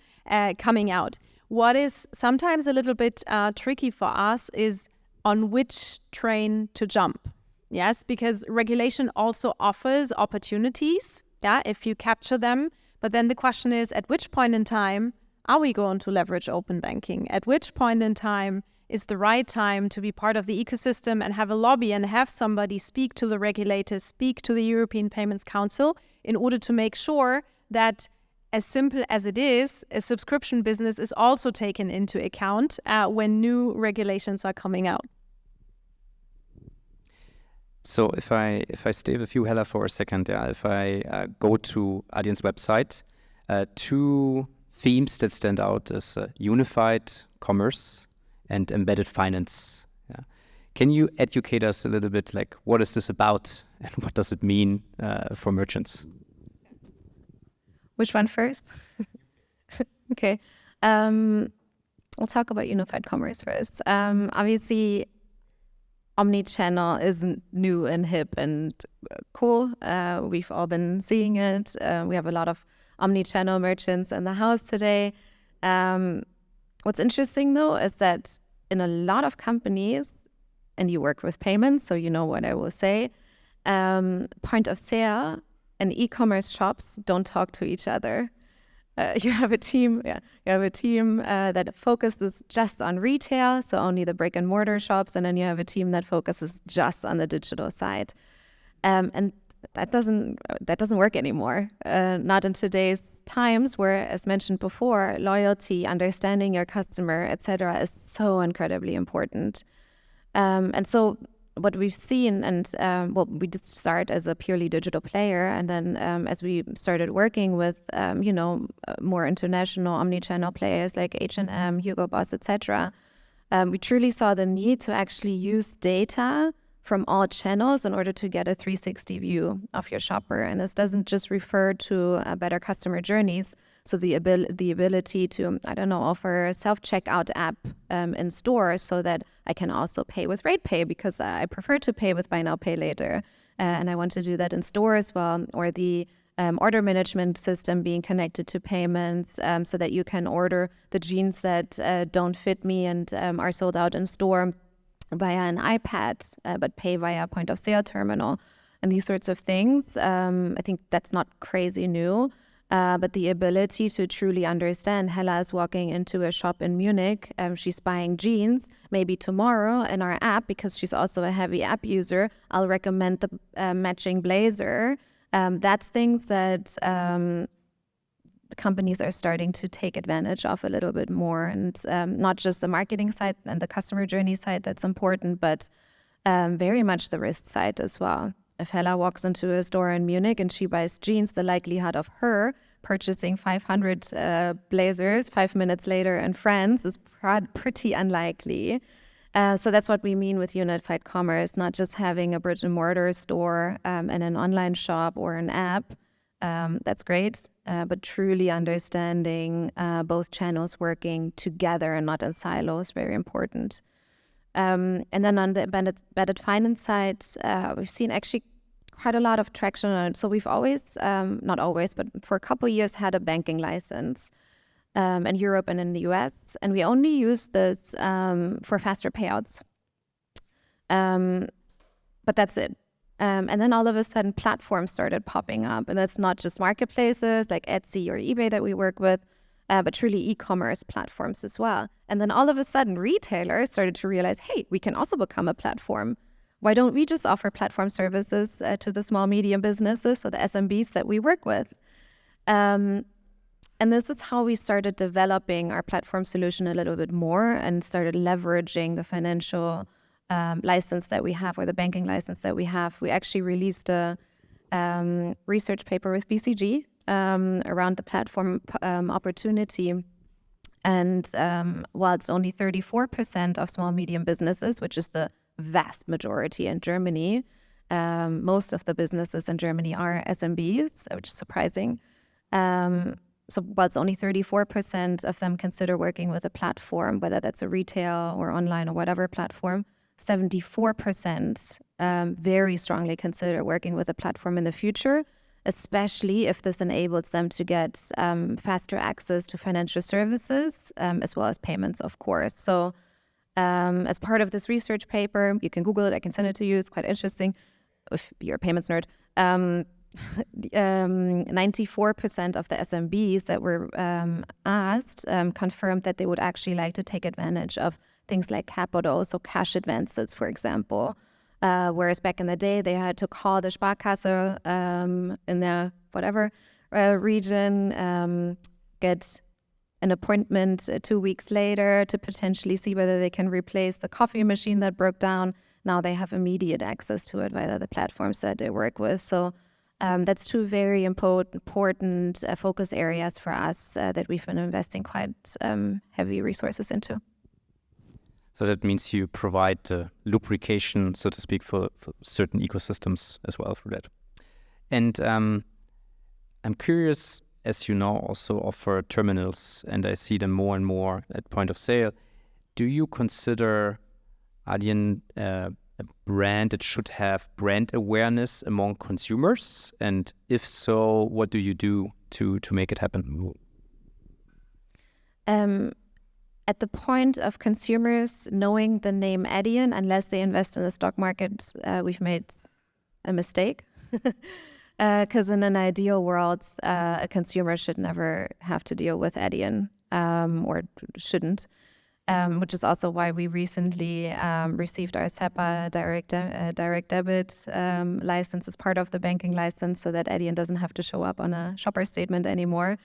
coming out. What is sometimes a little bit tricky for us is on which train to jump. Yes, because regulation also offers opportunities, if you capture them. But then the question is, at which point in time are we going to leverage open banking? At which point in time is the right time to be part of the ecosystem and have a lobby and have somebody speak to the regulators, speak to the European Payments Council, in order to make sure that, as simple as it is, a subscription business is also taken into account when new regulations are coming out. So if I stay with you, Hella, for a second, if I go to Adyen's website, two themes that stand out is unified commerce and embedded finance. Yeah. Can you educate us a little bit, like, what is this about and what does it mean for merchants? Which one first? Okay. We'll talk about unified commerce first. Obviously, omnichannel isn't new and hip and cool. We've all been seeing it. We have a lot of omnichannel merchants in the house today. What's interesting, though, is that in a lot of companies, and you work with payments, so you know what I will say, point of sale and e-commerce shops don't talk to each other. You have a team that focuses just on retail, so only the brick and mortar shops, and then you have a team that focuses just on the digital side. And that doesn't work anymore. Not in today's times, where, as mentioned before, loyalty, understanding your customer, etc., is so incredibly important. And so what we've seen, and we did start as a purely digital player, and then as we started working with more international omnichannel players like H&M, Hugo Boss, etc., we truly saw the need to actually use data from all channels in order to get a 360 view of your shopper. And this doesn't just refer to better customer journeys. So the ability to, offer a self-checkout app in stores, so that I can also pay with Ratepay, because I prefer to pay with Buy Now, Pay Later. And I want to do that in store as well. Or the order management system being connected to payments, so that you can order the jeans that don't fit me and are sold out in store via an iPad, but pay via point of sale terminal, and these sorts of things. I think that's not crazy new, but the ability to truly understand, Hella is walking into a shop in Munich, she's buying jeans, maybe tomorrow in our app, because she's also a heavy app user, I'll recommend the matching blazer. That's things that companies are starting to take advantage of a little bit more, and not just the marketing side and the customer journey side that's important, but very much the risk side as well. If Hella walks into a store in Munich and she buys jeans, the likelihood of her purchasing 500 blazers 5 minutes later in France is pretty unlikely. So that's what we mean with unified commerce, not just having a brick and mortar store and an online shop or an app. That's great, but truly understanding both channels working together and not in silos, very important. And then on the embedded finance side, we've seen actually quite a lot of traction on it. So we've always, not always, but for a couple of years had a banking license in Europe and in the US, and we only use this for faster payouts. But that's it. And then all of a sudden platforms started popping up, and that's not just marketplaces like Etsy or eBay that we work with, but truly e-commerce platforms as well. And then all of a sudden retailers started to realize, hey, we can also become a platform. Why don't we just offer platform services to the small, medium businesses, so the SMBs that we work with? And this is how we started developing our platform solution a little bit more and started leveraging the financial license that we have, or the banking license that we have. We actually released a research paper with BCG around the platform opportunity. And while it's only 34% of small, medium businesses, which is the vast majority in Germany, most of the businesses in Germany are SMBs, which is surprising. So while it's only 34% of them consider working with a platform, whether that's a retail or online or whatever platform, 74% very strongly consider working with a platform in the future, especially if this enables them to get faster access to financial services, as well as payments, of course. So as part of this research paper, you can Google it, I can send it to you, it's quite interesting if you're a payments nerd. 94% of the SMBs that were asked confirmed that they would actually like to take advantage of things like capital, so cash advances, for example. Whereas back in the day, they had to call the Sparkasse in their whatever region, get an appointment 2 weeks later to potentially see whether they can replace the coffee machine that broke down. Now they have immediate access to it via the platforms that they work with. So that's two very important focus areas for us that we've been investing quite heavy resources into. So that means you provide lubrication, so to speak, for certain ecosystems as well for that. And I'm curious, as you now also offer terminals, and I see them more and more at point of sale, do you consider Adyen a brand that should have brand awareness among consumers? And if so, what do you do to make it happen? At the point of consumers knowing the name Adyen, unless they invest in the stock market, we've made a mistake. Because in an ideal world, a consumer should never have to deal with Adyen, or shouldn't, which is also why we recently received our SEPA direct debit license as part of the banking license, so that Adyen doesn't have to show up on a shopper statement anymore.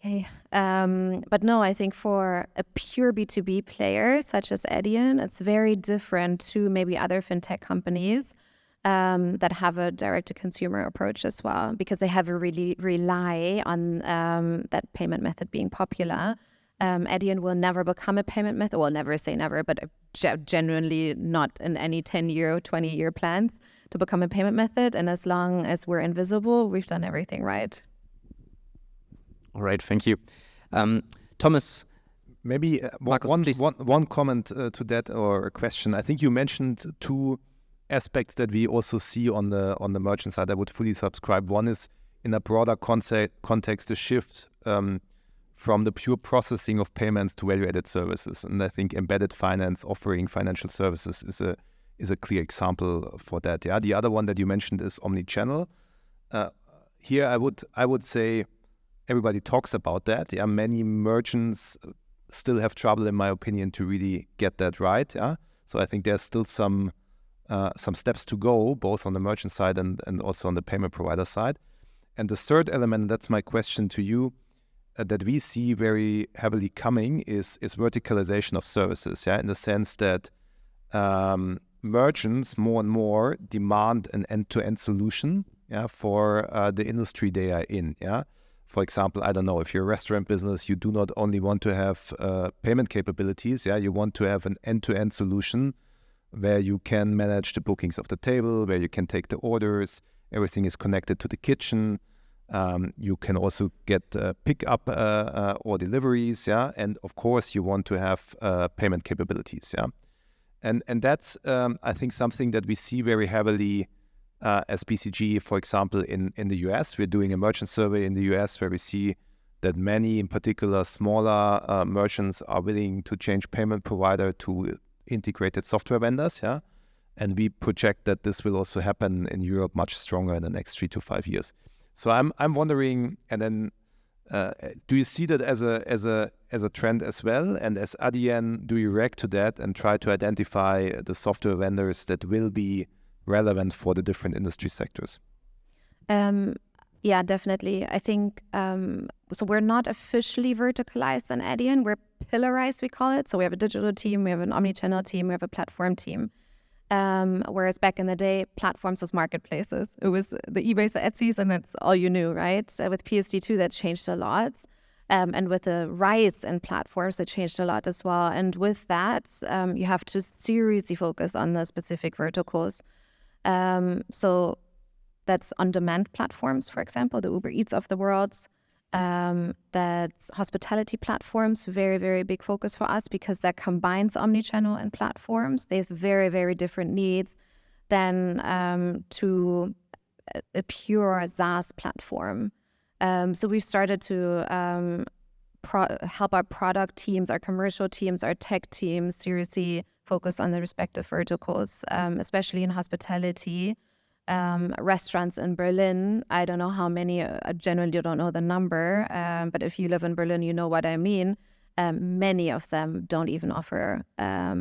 Yay. But no, I think for a pure B2B player such as Adyen, it's very different to maybe other fintech companies that have a direct-to-consumer approach as well, because they have to really rely on that payment method being popular. Adyen will never become a payment method. Well, never say never, but genuinely not in any 10-year, 20-year plans to become a payment method. And as long as we're invisible, we've done everything right. All right, thank you. Thomas, maybe one comment to that, or a question. I think you mentioned two aspects that we also see on the merchant side. I would fully subscribe. One is in a broader context, a shift from the pure processing of payments to value-added services. And I think embedded finance, offering financial services, is a clear example for that. Yeah. The other one that you mentioned is omni-channel. Here, I would say everybody talks about that. Yeah. Many merchants still have trouble, in my opinion, to really get that right. Yeah. So I think there's still some steps to go, both on the merchant side and also on the payment provider side. And the third element, that's my question to you, that we see very heavily coming is verticalization of services. Yeah, in the sense that merchants more and more demand an end-to-end solution. Yeah, for the industry they are in. Yeah. For example, I don't know, if you're a restaurant business, you do not only want to have payment capabilities. Yeah, you want to have an end-to-end solution where you can manage the bookings of the table, where you can take the orders, everything is connected to the kitchen. You can also get pick-up or deliveries, yeah, and of course you want to have payment capabilities, yeah, and that's I think something that we see very heavily as BCG, for example, in the US. We're doing a merchant survey in the US where we see that many, in particular smaller merchants, are willing to change payment provider to integrated software vendors, yeah, and we project that this will also happen in Europe much stronger in the next 3 to 5 years. So I'm wondering, and then do you see that as a trend as well? And as Adyen, do you react to that and try to identify the software vendors that will be relevant for the different industry sectors? Yeah, definitely. I think, so we're not officially verticalized in Adyen. We're pillarized, we call it. So we have a digital team, we have an omnichannel team, we have a platform team. Whereas back in the day, platforms was marketplaces. It was the eBays, the Etsy's, and that's all you knew, right? With PSD2, that changed a lot. And with the rise in platforms, that changed a lot as well. And with that, you have to seriously focus on the specific verticals. So that's on-demand platforms, for example, the Uber Eats of the world. That's hospitality platforms, very, very big focus for us because that combines omnichannel and platforms. They have very, very different needs than to a pure SaaS platform. So we've started to help our product teams, our commercial teams, our tech teams seriously focus on the respective verticals, especially in hospitality. Restaurants in Berlin, I don't know how many, I generally don't know the number, but if you live in Berlin, you know what I mean. Many of them don't even offer a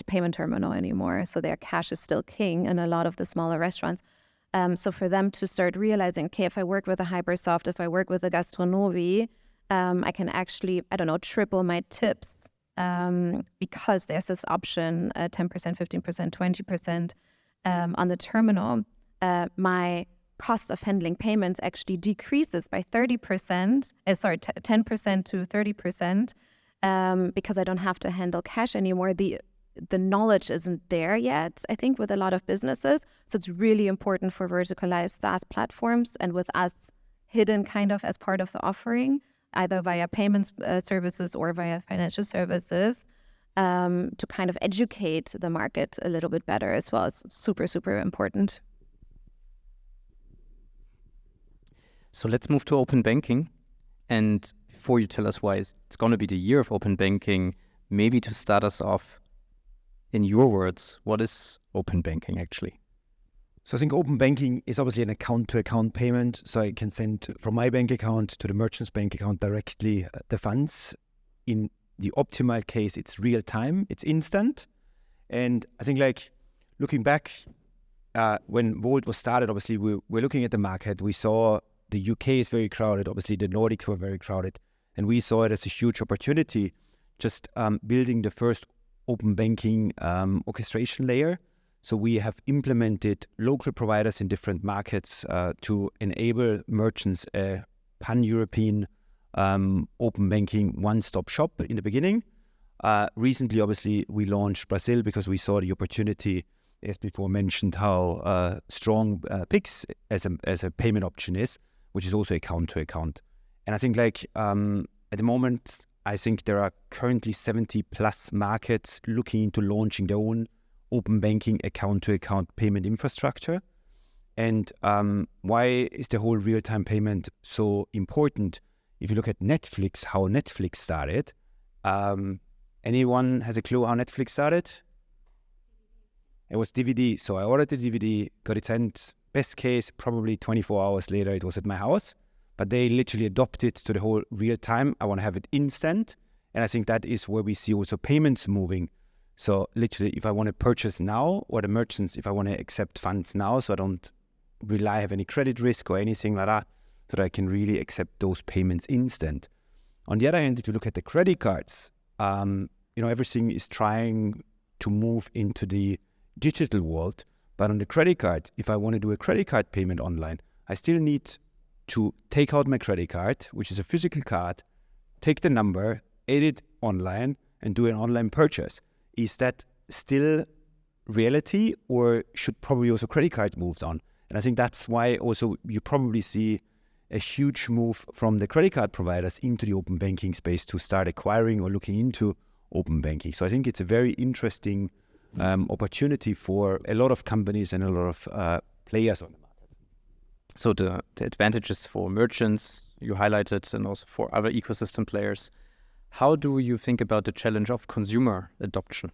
payment terminal anymore, so their cash is still king in a lot of the smaller restaurants. So for them to start realizing, okay, if I work with a Hypersoft, if I work with a Gastronomy, I can actually, I don't know, triple my tips because there's this option, 10%, 15%, 20% on the terminal. My cost of handling payments actually decreases by 10% to 30%, because I don't have to handle cash anymore. The knowledge isn't there yet, I think, with a lot of businesses. So it's really important for verticalized SaaS platforms, and with us hidden kind of as part of the offering, either via payments services or via financial services, to kind of educate the market a little bit better as well. It's super, super important. So let's move to open banking. And before you tell us why it's going to be the year of open banking, maybe to start us off, in your words, what is open banking actually? So I think open banking is obviously an account-to-account payment. So I can send from my bank account to the merchant's bank account directly the funds. In the optimal case, it's real time, it's instant. And I think, like, looking back, when Volt was started, obviously we're looking at the market. We saw the UK is very crowded. Obviously the Nordics were very crowded. And we saw it as a huge opportunity, just building the first open banking orchestration layer. So we have implemented local providers in different markets to enable merchants a pan-European open banking one-stop shop in the beginning. Recently, obviously, we launched Brazil because we saw the opportunity, as before mentioned, how strong Pix as a payment option is, which is also account-to-account. And I think, like, at the moment, I think there are currently 70 plus markets looking into launching their own open banking account-to-account payment infrastructure. And why is the whole real-time payment so important? If you look at Netflix, how Netflix started, anyone has a clue how Netflix started? It was DVD. So I ordered the DVD, got it sent, best case, probably 24 hours later, it was at my house. But they literally adopted to the whole real time. I want to have it instant. And I think that is where we see also payments moving. So literally, if I want to purchase now, or the merchants, if I want to accept funds now, so I don't have any credit risk or anything like that, so that I can really accept those payments instant. On the other hand, if you look at the credit cards, everything is trying to move into the digital world. But on the credit card, if I want to do a credit card payment online, I still need to take out my credit card, which is a physical card, take the number, edit online, and do an online purchase. Is that still reality, or should probably also credit card moves on? And I think that's why also you probably see a huge move from the credit card providers into the open banking space to start acquiring or looking into open banking. So I think it's a very interesting opportunity for a lot of companies and a lot of players on the market. So the advantages for merchants you highlighted, and also for other ecosystem players. How do you think about the challenge of consumer adoption?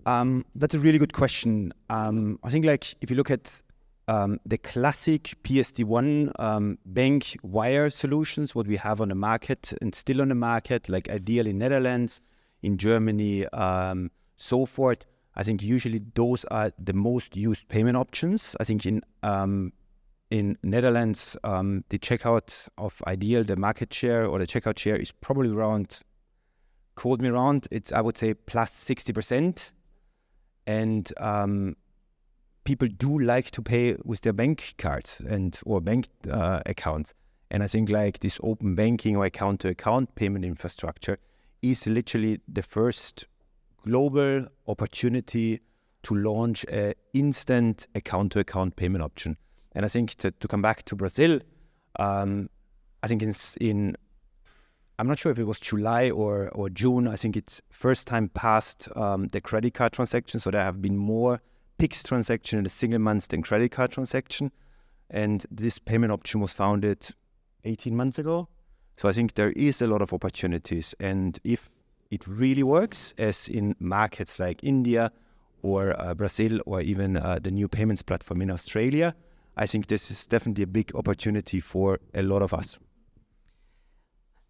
That's a really good question. I think if you look at the classic PSD1 bank wire solutions, what we have on the market and still on the market, like Ideal in Netherlands, in Germany, so forth. I think usually those are the most used payment options. I think in Netherlands, the checkout of Ideal, the market share or the checkout share is probably around, quote me around, it's I would say plus 60%. And people do like to pay with their bank cards or bank accounts. And I think this open banking or account-to-account payment infrastructure is literally the first global opportunity to launch an instant account-to-account payment option. And I think to come back to Brazil, I think I'm not sure if it was July or June, I think it's first time past the credit card transaction. So there have been more PIX transaction in a single month than credit card transaction. And this payment option was founded 18 months ago. So I think there is a lot of opportunities. And if it really works, as in markets like India or Brazil, or even the new payments platform in Australia, I think this is definitely a big opportunity for a lot of us.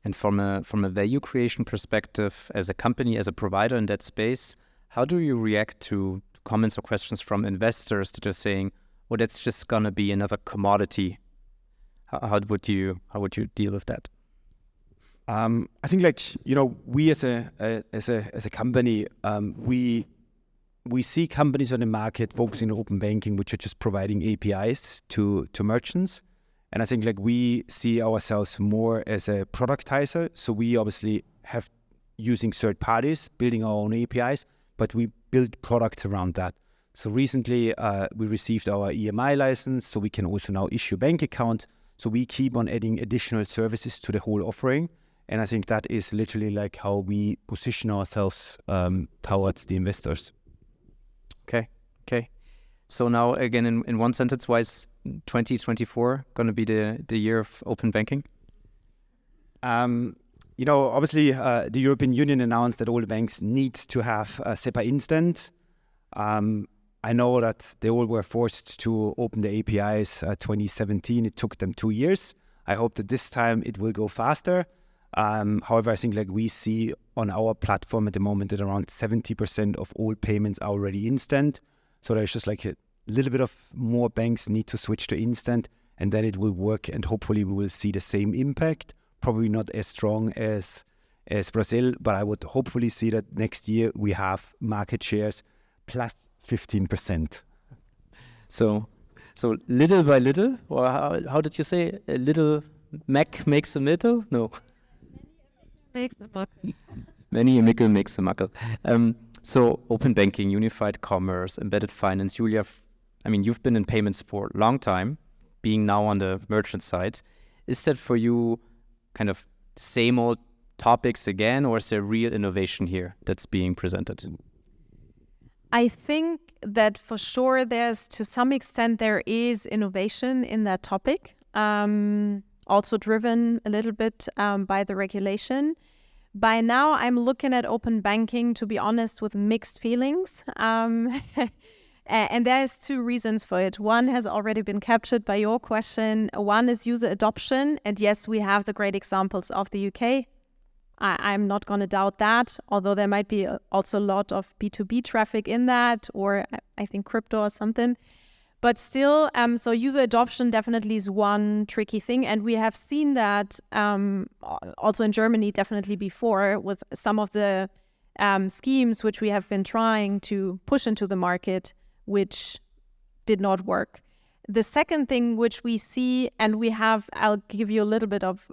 And from a value creation perspective, as a company, as a provider in that space, how do you react to comments or questions from investors that are saying, "Well, that's just gonna be another commodity"? How would you deal with that? I think we as a company, we see companies on the market focusing on open banking, which are just providing APIs to merchants. And I think we see ourselves more as a productizer. So we obviously have using third parties, building our own APIs, but we build products around that. So recently we received our EMI license, so we can also now issue bank accounts. So we keep on adding additional services to the whole offering. And I think that is literally how we position ourselves towards the investors. Okay. So now again, in one sentence, why is 2024 going to be the year of open banking? Obviously the European Union announced that all the banks need to have SEPA Instant. I know that they all were forced to open the APIs 2017. It took them 2 years. I hope that this time it will go faster. However, I think we see on our platform at the moment that around 70% of all payments are already instant. So there's just a little bit of more banks need to switch to instant, and then it will work, and hopefully we will see the same impact. Probably not as strong as Brazil, but I would hopefully see that next year we have market shares plus 15%. So little by little, or how did you say? A little Mac makes a middle? No. Makes a muckle. Many a mickle makes a muckle. So open banking, unified commerce, embedded finance. You've been in payments for a long time, being now on the merchant side. Is that for you kind of same old topics again, or is there real innovation here that's being presented? I think that for sure to some extent there is innovation in that topic, also driven a little bit by the regulation. By now, I'm looking at open banking, to be honest, with mixed feelings. And there's two reasons for it. One has already been captured by your question. One is user adoption. And yes, we have the great examples of the UK. I'm not going to doubt that, although there might be also a lot of B2B traffic in that, or I think crypto or something. But still, so user adoption definitely is one tricky thing. And we have seen that also in Germany definitely before with some of the schemes which we have been trying to push into the market, which did not work. The second thing which we see, and I'll give you a little bit of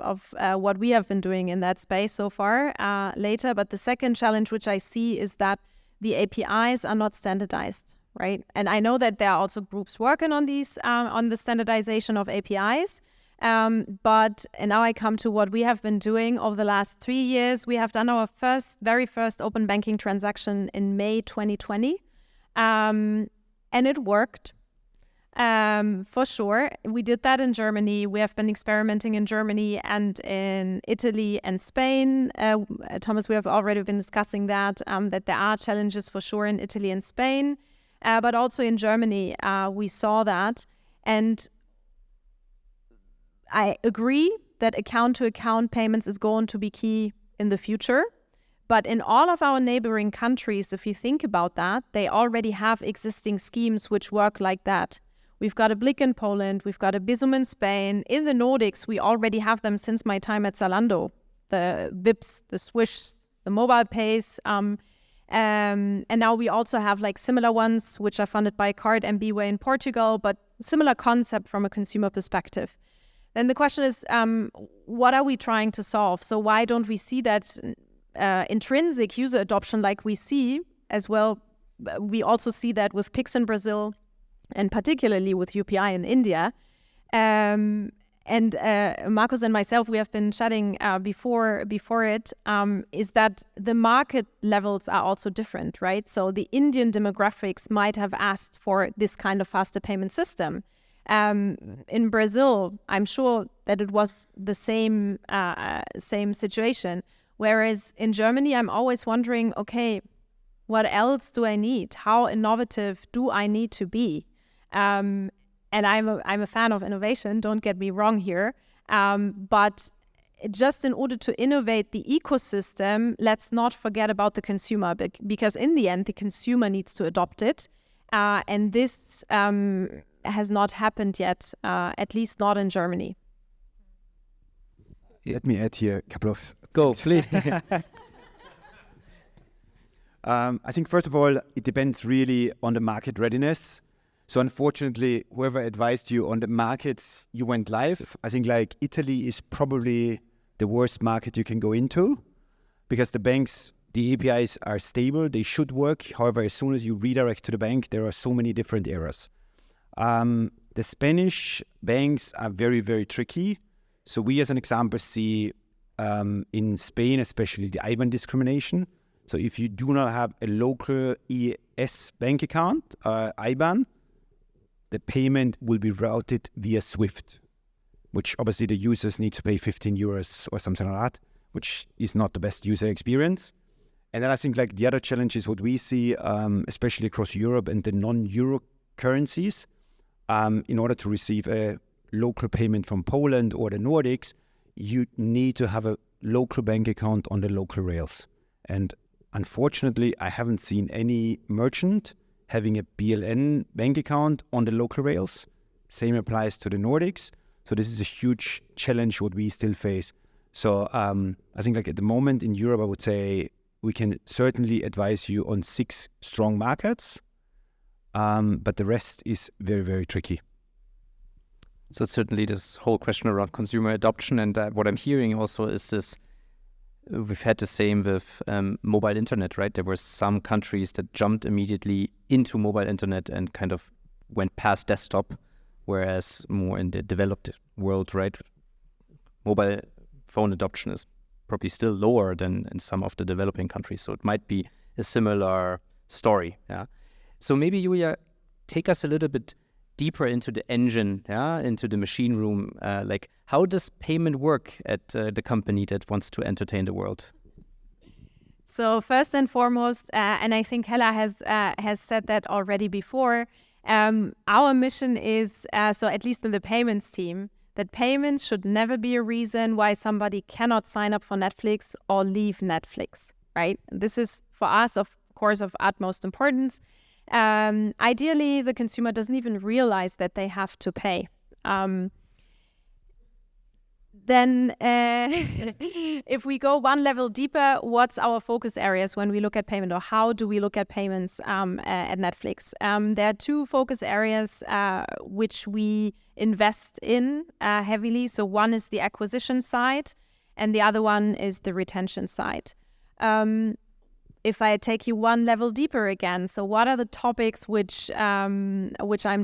what we have been doing in that space so far later. But the second challenge which I see is that the APIs are not standardized. Right. And I know that there are also groups working on these, on the standardization of APIs. But now I come to what we have been doing over the last 3 years. We have done our very first open banking transaction in May 2020. And it worked for sure. We did that in Germany. We have been experimenting in Germany and in Italy and Spain. Thomas, we have already been discussing that there are challenges for sure in Italy and Spain. But also in Germany, we saw that. And I agree that account-to-account payments is going to be key in the future. But in all of our neighboring countries, if you think about that, they already have existing schemes which work like that. We've got a Blick in Poland, we've got a Bizum in Spain. In the Nordics, we already have them since my time at Zalando. The Vips, the Swish, the mobile pays. And now we also have like similar ones which are funded by Card and Bway in Portugal, but similar concept from a consumer perspective. Then the question is, what are we trying to solve? So why don't we see that intrinsic user adoption like we see as well? We also see that with Pix in Brazil and particularly with UPI in India. And Markus and myself, we have been chatting before it, is that the market levels are also different, right? So the Indian demographics might have asked for this kind of faster payment system. In Brazil, I'm sure that it was the same situation. Whereas in Germany, I'm always wondering, okay, what else do I need? How innovative do I need to be? And I'm a fan of innovation, don't get me wrong here. But just in order to innovate the ecosystem, let's not forget about the consumer, because in the end, the consumer needs to adopt it. And this has not happened yet, at least not in Germany. Let me add here a couple of... Go, please. I think, first of all, it depends really on the market readiness. So unfortunately, whoever advised you on the markets you went live, I think like Italy is probably the worst market you can go into because the banks, the APIs are stable, they should work. However, as soon as you redirect to the bank, there are so many different errors. The Spanish banks are very, very tricky. So we as an example see in Spain, especially the IBAN discrimination. So if you do not have a local ES bank account, IBAN, the payment will be routed via SWIFT, which obviously the users need to pay 15 euros or something like that, which is not the best user experience. And then I think like the other challenge is what we see, especially across Europe and the non-Euro currencies, in order to receive a local payment from Poland or the Nordics, you need to have a local bank account on the local rails. And unfortunately, I haven't seen any merchant having a BLN bank account on the local rails. Same applies to the Nordics. So this is a huge challenge what we still face. So I think like at the moment in Europe, I would say we can certainly advise you on 6 strong markets, but the rest is very, very tricky. So certainly this whole question around consumer adoption, and what I'm hearing also is this, we've had the same with mobile internet, right? There were some countries that jumped immediately into mobile internet and kind of went past desktop, whereas more in the developed world, right, mobile phone adoption is probably still lower than in some of the developing countries. So it might be a similar story, yeah. So maybe Julia, take us a little bit deeper into the engine, into the machine room. Like, how does payment work at the company that wants to entertain the world? So first and foremost, and I think Hella has said that already before, our mission is, so at least in the payments team, that payments should never be a reason why somebody cannot sign up for Netflix or leave Netflix, right? This is for us, of course, of utmost importance. Ideally, the consumer doesn't even realize that they have to pay. Then if we go one level deeper, what's our focus areas when we look at payment, or how do we look at payments at Netflix? There are two focus areas which we invest in heavily. So one is the acquisition side and the other one is the retention side. If I take you one level deeper again, so what are the topics which I'm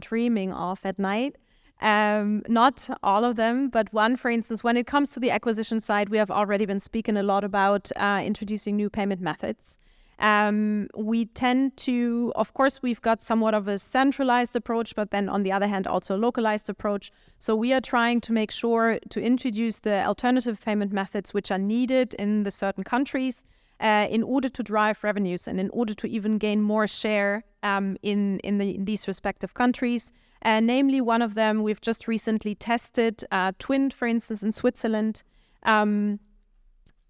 dreaming of at night? Not all of them, but one, for instance, when it comes to the acquisition side, we have already been speaking a lot about introducing new payment methods. We tend to, of course, we've got somewhat of a centralized approach, but then on the other hand, also a localized approach. So we are trying to make sure to introduce the alternative payment methods which are needed in the certain countries in order to drive revenues and in order to even gain more share in these respective countries. Namely, one of them we've just recently tested, Twin, for instance, in Switzerland. We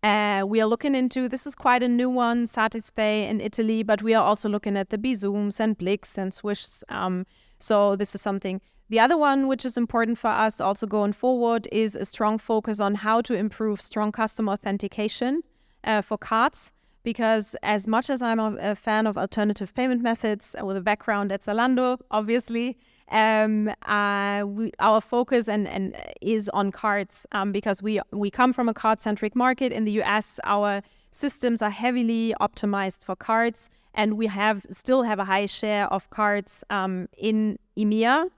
are looking into, this is quite a new one, Satispay in Italy, but we are also looking at the Bizooms and Blix and Swish. So this is something. The other one, which is important for us also going forward, is a strong focus on how to improve strong customer authentication for cards. Because as much as I'm a fan of alternative payment methods with a background at Zalando, obviously, our focus and is on cards because we come from a card-centric market. In the US, our systems are heavily optimized for cards, and we still have a high share of cards in EMEA,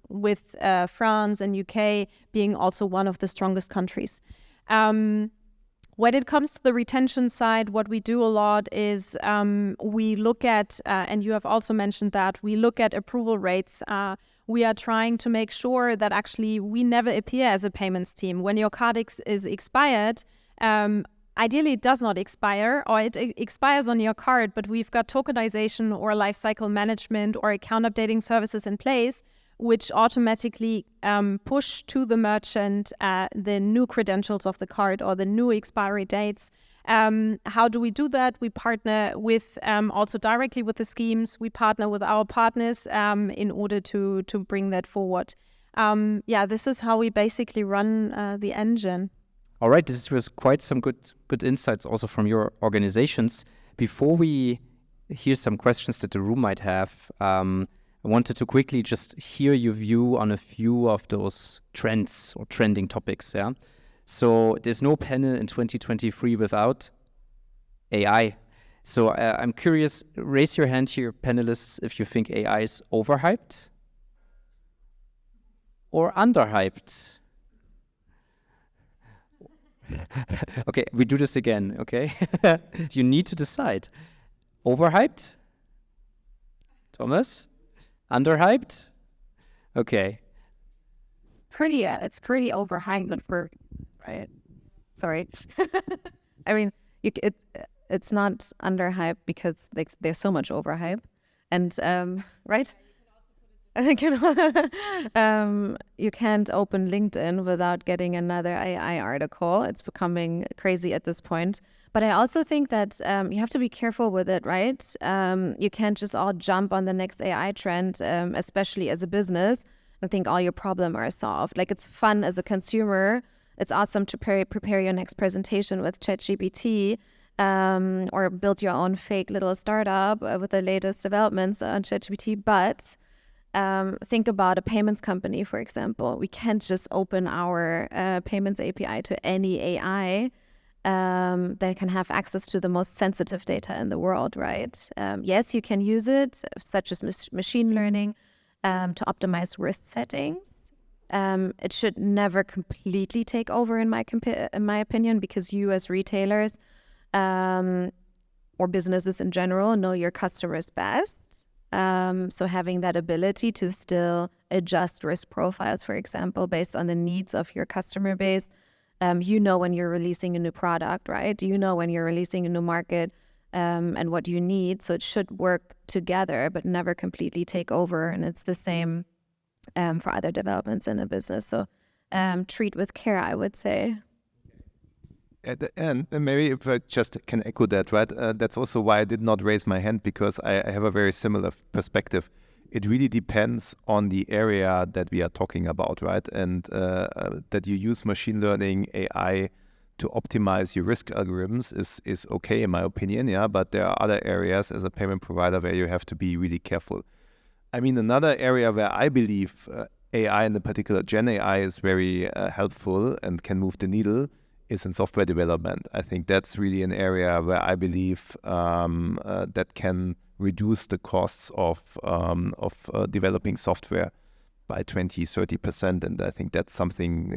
with France and UK being also one of the strongest countries. When it comes to the retention side, what we do a lot is we look at, and you have also mentioned that, we look at approval rates. We are trying to make sure that actually we never appear as a payments team. When your card is expired, ideally it does not expire, or it expires on your card, but we've got tokenization or lifecycle management or account updating services in place which automatically push to the merchant the new credentials of the card or the new expiry dates. How do we do that? We partner with also directly with the schemes. We partner with our partners in order to bring that forward. This is how we basically run the engine. All right, this was quite some good insights also from your organizations. Before we hear some questions that the room might have, I wanted to quickly just hear your view on a few of those trends or trending topics. Yeah. So there's no panel in 2023 without AI. So I'm curious, raise your hand here, panelists, if you think AI is overhyped or underhyped. Okay, we do this again, okay? You need to decide. Overhyped? Thomas? Underhyped? Okay. It's pretty overhyped for, right? Sorry. I mean, it's not underhyped because there's so much overhype, and right? I think you can't open LinkedIn without getting another AI article. It's becoming crazy at this point. But I also think that you have to be careful with it, right? You can't just all jump on the next AI trend, especially as a business, and think all your problems are solved. Like, it's fun as a consumer. It's awesome to prepare your next presentation with ChatGPT, or build your own fake little startup with the latest developments on ChatGPT. But think about a payments company, for example. We can't just open our payments API to any AI that can have access to the most sensitive data in the world, right? Yes, you can use it, such as machine learning, to optimize risk settings. It should never completely take over, in my opinion, because you as retailers or businesses in general know your customers best. So having that ability to still adjust risk profiles, for example, based on the needs of your customer base. You know when you're releasing a new product, right? You know when you're releasing a new market and what you need. So it should work together, but never completely take over. And it's the same for other developments in a business. So treat with care, I would say. At the end, and maybe if I just can echo that, right? That's also why I did not raise my hand, because I have a very similar perspective. It really depends on the area that we are talking about, right? And that you use machine learning, AI to optimize your risk algorithms is okay in my opinion, yeah. But there are other areas as a payment provider where you have to be really careful. I mean, another area where I believe AI, and in particular Gen AI, is very helpful and can move the needle is in software development. I think that's really an area where I believe that can reduce the costs of developing software by 20-30%, and I think that's something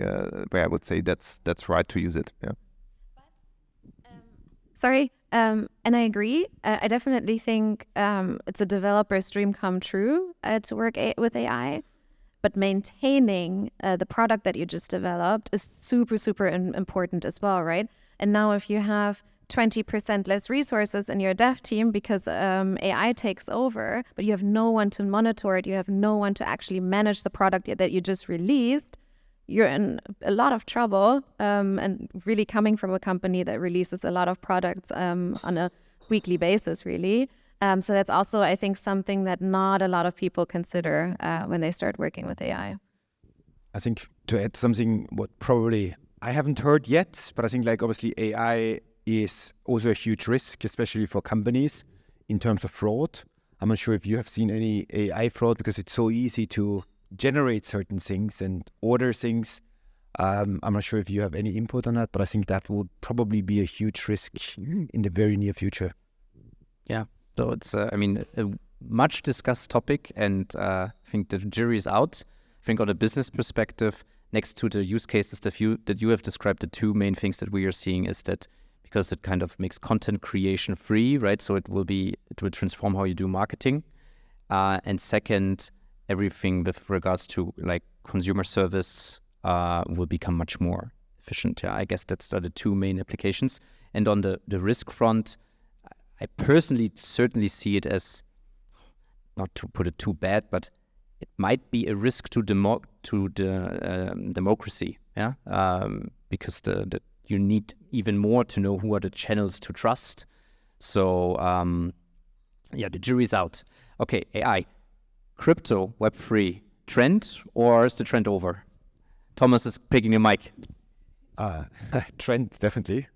where I would say that's right to use it. Yeah. Sorry, and I agree. I definitely think it's a developer's dream come true to work with AI. But maintaining the product that you just developed is super, super important as well, right? And now if you have 20% less resources in your dev team because AI takes over, but you have no one to monitor it, you have no one to actually manage the product that you just released, you're in a lot of trouble. And really coming from a company that releases a lot of products on a weekly basis, really. So that's also, I think, something that not a lot of people consider when they start working with AI. I think to add something, what probably I haven't heard yet, but I think like obviously AI is also a huge risk, especially for companies in terms of fraud. I'm not sure if you have seen any AI fraud because it's so easy to generate certain things and order things. I'm not sure if you have any input on that, but I think that will probably be a huge risk in the very near future. Yeah. So it's, I mean, a much discussed topic, and I think the jury is out. I think on a business perspective, next to the use cases that you have described, the two main things that we are seeing is that because it kind of makes content creation free, right? So it will transform how you do marketing. And second, everything with regards to like consumer service will become much more efficient. Yeah, I guess that's the two main applications. And on the risk front, I personally certainly see it as, not to put it too bad, but it might be a risk to democracy, yeah, because you need even more to know who are the channels to trust. So yeah, the jury's out. Okay, AI, crypto, Web3, trend, or is the trend over? Thomas is picking the mic. Trend, definitely.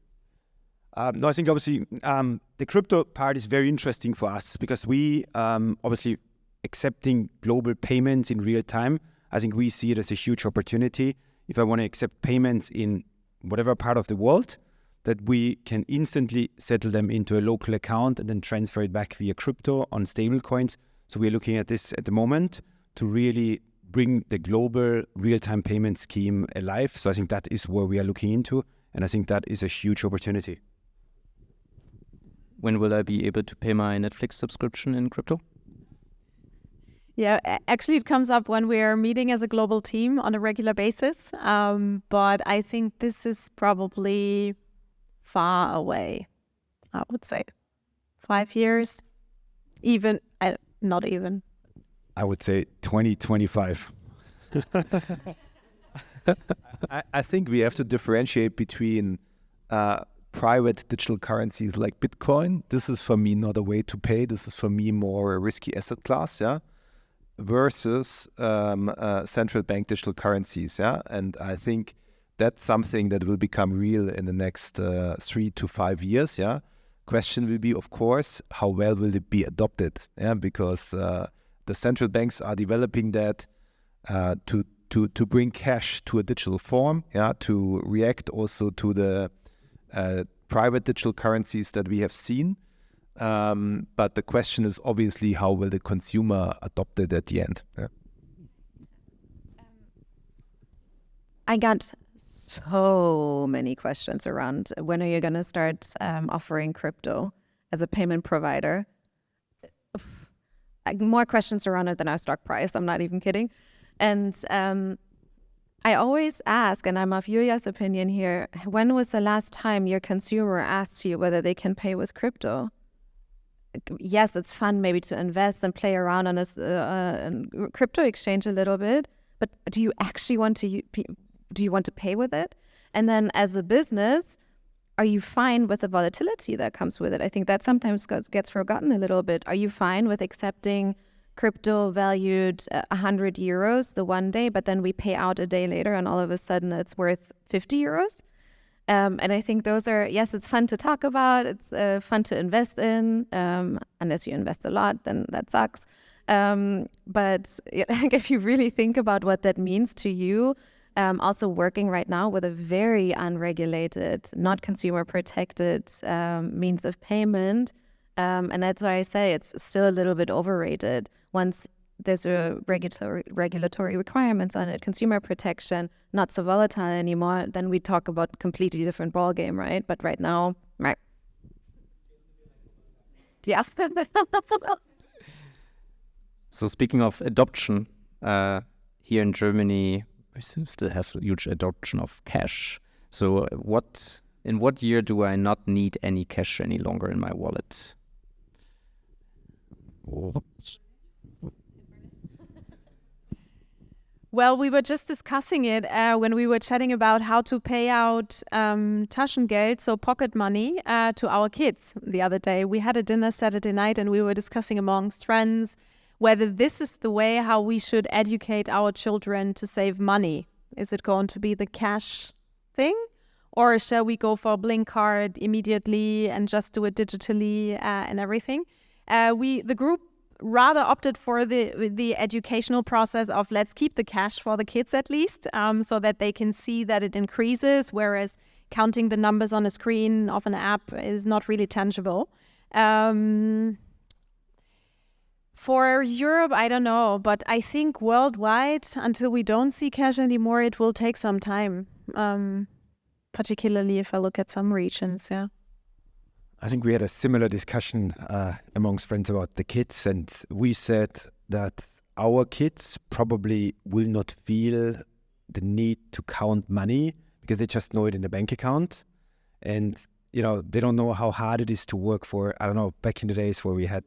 No, I think obviously the crypto part is very interesting for us because we obviously accepting global payments in real time. I think we see it as a huge opportunity. If I want to accept payments in whatever part of the world, that we can instantly settle them into a local account and then transfer it back via crypto on stable coins. So we're looking at this at the moment to really bring the global real-time payment scheme alive. So I think that is where we are looking into. And I think that is a huge opportunity. When will I be able to pay my Netflix subscription in crypto? Yeah, actually it comes up when we're meeting as a global team on a regular basis. But I think this is probably far away, I would say. 5 years, even, not even. I would say 2025. I think we have to differentiate between private digital currencies like Bitcoin. This is for me not a way to pay. This is for me more a risky asset class, yeah, versus central bank digital currencies, yeah. And I think that's something that will become real in the next 3 to 5 years, yeah. Question will be, of course, how well will it be adopted, yeah, because the central banks are developing that to bring cash to a digital form, yeah, to react also to the private digital currencies that we have seen. But the question is obviously how will the consumer adopt it at the end? Yeah. I got so many questions around when are you going to start offering crypto as a payment provider. more questions around it than our stock price. I'm not even kidding. And I always ask, and I'm of Julia's opinion here, when was the last time your consumer asked you whether they can pay with crypto? Yes, it's fun maybe to invest and play around on a crypto exchange a little bit, but do you actually want to pay with it? And then as a business, are you fine with the volatility that comes with it? I think that sometimes gets forgotten a little bit. Are you fine with accepting crypto valued 100 euros the one day, but then we pay out a day later and all of a sudden it's worth 50 euros? And I think those are, yes, it's fun to talk about. It's fun to invest in. Unless you invest a lot, then that sucks. But if you really think about what that means to you, also working right now with a very unregulated, not consumer protected means of payment. And that's why I say it's still a little bit overrated. Once there's a regulatory requirements on it, consumer protection, not so volatile anymore, then we talk about completely different ballgame, right? But right now, right. Yeah. So speaking of adoption, here in Germany, we still have a huge adoption of cash. So in what year do I not need any cash any longer in my wallet? Well, we were just discussing it when we were chatting about how to pay out Taschengeld, so pocket money, to our kids the other day. We had a dinner Saturday night and we were discussing amongst friends whether this is the way how we should educate our children to save money. Is it going to be the cash thing? Or shall we go for a Blink card immediately and just do it digitally and everything? The group rather opted for the educational process of let's keep the cash for the kids at least, so that they can see that it increases, whereas counting the numbers on a screen of an app is not really tangible. For Europe, I don't know, but I think worldwide, until we don't see cash anymore, it will take some time, particularly if I look at some regions, yeah. I think we had a similar discussion amongst friends about the kids, and we said that our kids probably will not feel the need to count money because they just know it in the bank account. And, they don't know how hard it is to work for, I don't know, back in the days where we had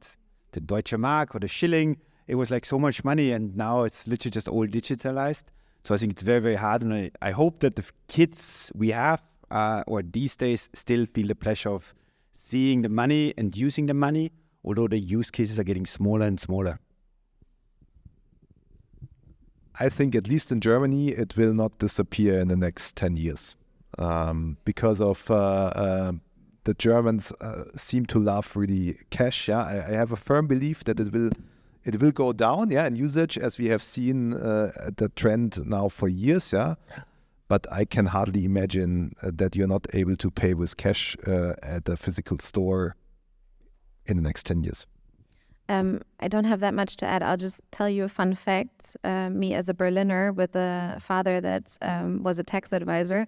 the Deutsche Mark or the Schilling, it was like so much money, and now it's literally just all digitalized. So I think it's very, very hard, and I hope that the kids we have or these days still feel the pleasure of seeing the money and using the money, although the use cases are getting smaller and smaller. I think at least in Germany, it will not disappear in the next 10 years because of the Germans seem to love really cash. Yeah, I have a firm belief that it will go down. Yeah, in usage, as we have seen the trend now for years. Yeah. But I can hardly imagine that you're not able to pay with cash at a physical store in the next 10 years. I don't have that much to add. I'll just tell you a fun fact. Me as a Berliner with a father that was a tax advisor,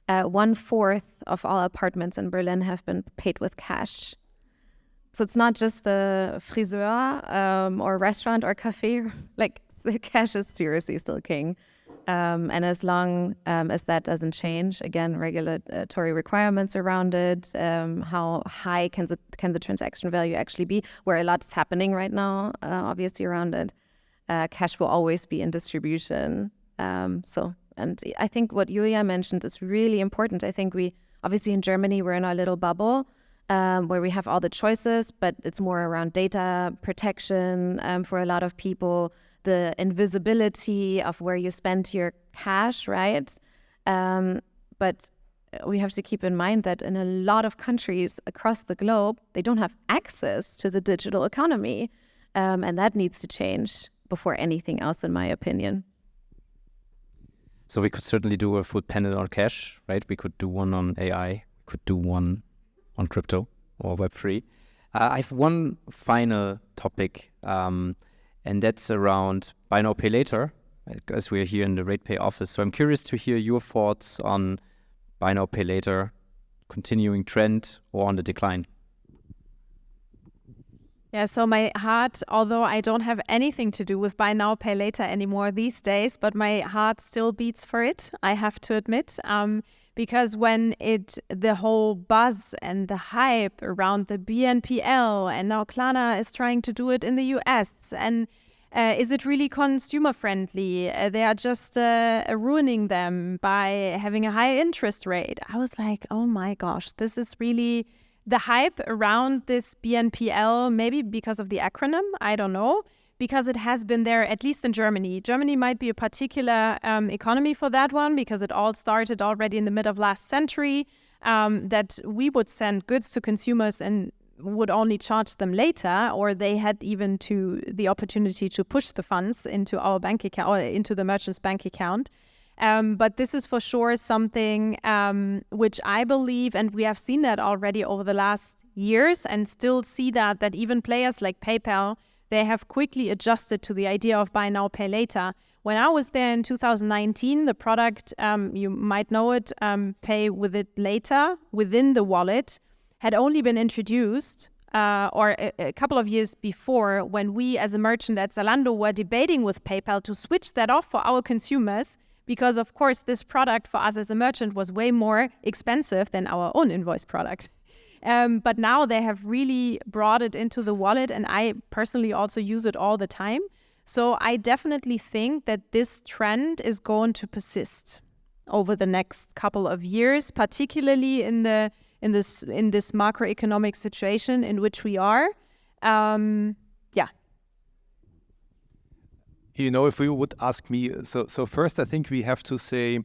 1/4 of all apartments in Berlin have been paid with cash. So it's not just the friseur or restaurant or cafe. Like the cash is seriously still king. And as long as that doesn't change, again, regulatory requirements around it, how high can the transaction value actually be, where a lot's happening right now, obviously around it, cash will always be in distribution. And I think what Julia mentioned is really important. I think obviously in Germany, we're in our little bubble where we have all the choices, but it's more around data protection for a lot of people, the invisibility of where you spend your cash, right? But we have to keep in mind that in a lot of countries across the globe, they don't have access to the digital economy. And that needs to change before anything else, in my opinion. So we could certainly do a full panel on cash, right? We could do one on AI, could do one on crypto or Web3. I have one final topic, and that's around buy now, pay later, as we're here in the Ratepay office. So I'm curious to hear your thoughts on buy now, pay later, continuing trend or on the decline. Yeah, so my heart, although I don't have anything to do with buy now, pay later anymore these days, but my heart still beats for it, I have to admit. Because when the whole buzz and the hype around the BNPL, and now Klarna is trying to do it in the US, and is it really consumer friendly? They are just ruining them by having a high interest rate. I was like, oh my gosh, this is really the hype around this BNPL, maybe because of the acronym, I don't know, because it has been there, at least in Germany. Germany might be a particular economy for that one, because it all started already in the mid of last century, that we would send goods to consumers and would only charge them later, or they had even the opportunity to push the funds into our bank account or into the merchant's bank account. But this is for sure something which I believe, and we have seen that already over the last years, and still see that even players like PayPal, they have quickly adjusted to the idea of buy now, pay later. When I was there in 2019, the product, you might know it, pay with it later within the wallet, had only been introduced or a couple of years before, when we as a merchant at Zalando were debating with PayPal to switch that off for our consumers, because of course this product for us as a merchant was way more expensive than our own invoice product. But now they have really brought it into the wallet, and I personally also use it all the time. So I definitely think that this trend is going to persist over the next couple of years, particularly in this macroeconomic situation in which we are. You know, if you would ask me, so first I think we have to say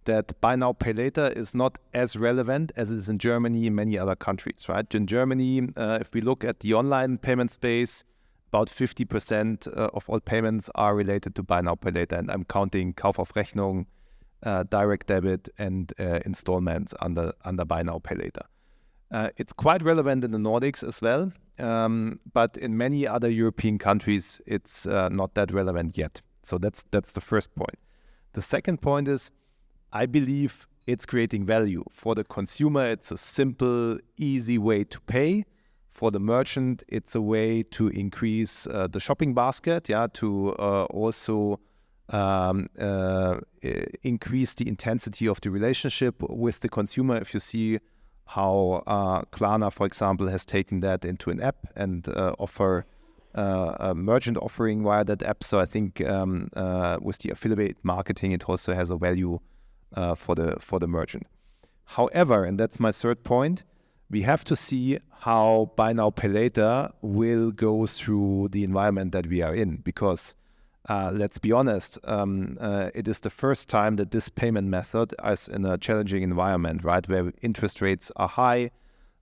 that buy now, pay later is not as relevant as it is in Germany and many other countries, right? In Germany, if we look at the online payment space, about 50% of all payments are related to buy now, pay later. And I'm counting Kauf auf Rechnung, direct debit, and installments under buy now, pay later. It's quite relevant in the Nordics as well, but in many other European countries, it's not that relevant yet. So that's the first point. The second point is, I believe it's creating value. For the consumer, it's a simple, easy way to pay. For the merchant, it's a way to increase the shopping basket, to also increase the intensity of the relationship with the consumer. If you see how Klarna, for example, has taken that into an app and offer a merchant offering via that app. So I think with the affiliate marketing, it also has a value for the merchant. However, and that's my third point, we have to see how buy now, pay later will go through the environment that we are in, because let's be honest, it is the first time that this payment method is in a challenging environment, right, where interest rates are high,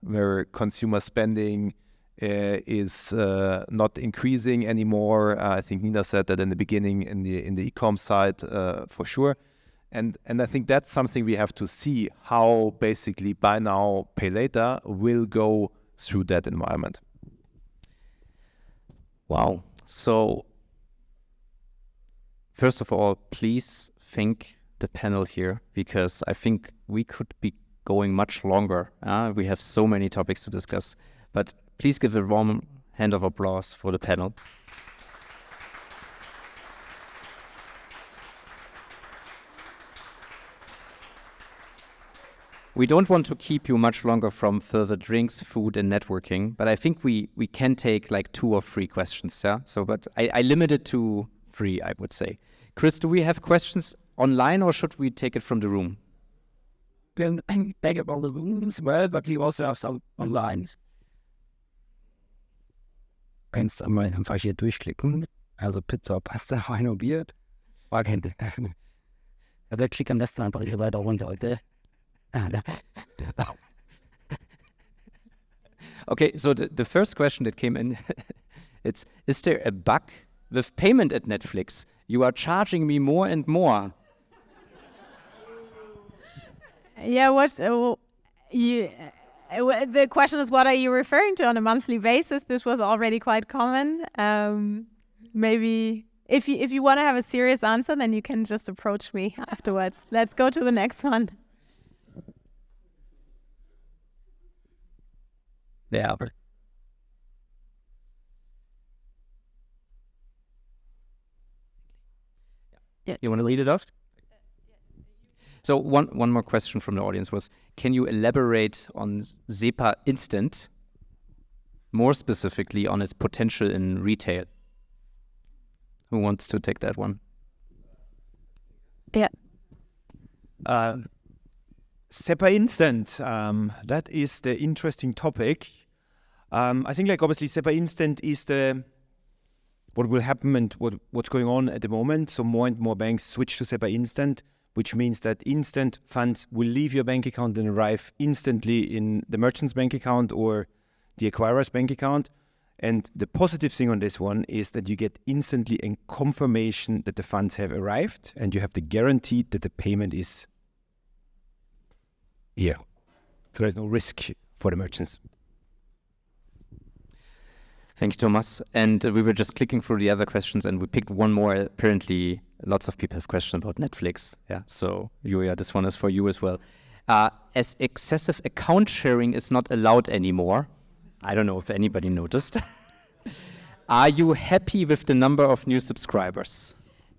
where consumer spending is not increasing anymore. I think Nina said that in the beginning in the e-com side for sure. And I think that's something we have to see, how basically buy now, pay later will go through that environment. Wow. So first of all, please thank the panel here, because I think we could be going much longer. We have so many topics to discuss, but please give a warm hand of applause for the panel. We don't want to keep you much longer from further drinks, food, and networking, but I think we can take like 2 or 3 questions, yeah? So, but I limit it to 3, I would say. Chris, do we have questions online, or should we take it from the room? We can take it from the room as well, but we also have some online. Kannst du mal einfach hier durchklicken. Also Pizza, Pasta, Wein und Bier. Also klick am besten einfach hier weiter runter heute. Okay, so the first question that came in, is there a bug with payment at Netflix? You are charging me more and more. Yeah, the question is, what are you referring to on a monthly basis? This was already quite common. Maybe if you want to have a serious answer, then you can just approach me afterwards. Let's go to the next one. Yeah. Yeah. You want to lead it off? So one more question from the audience was, can you elaborate on SEPA Instant, more specifically on its potential in retail? Who wants to take that one? Yeah. SEPA Instant, that is the interesting topic. I think like obviously SEPA Instant is what will happen and what's going on at the moment. So more and more banks switch to SEPA Instant, which means that instant funds will leave your bank account and arrive instantly in the merchant's bank account or the acquirer's bank account. And the positive thing on this one is that you get instantly a confirmation that the funds have arrived, and you have the guarantee that the payment is here. So there's no risk for the merchants. Thank you, Thomas. And we were just clicking through the other questions, and we picked one more. Apparently, lots of people have questions about Netflix. Yeah, so Julia, this one is for you as well. As excessive account sharing is not allowed anymore, I don't know if anybody noticed. Are you happy with the number of new subscribers?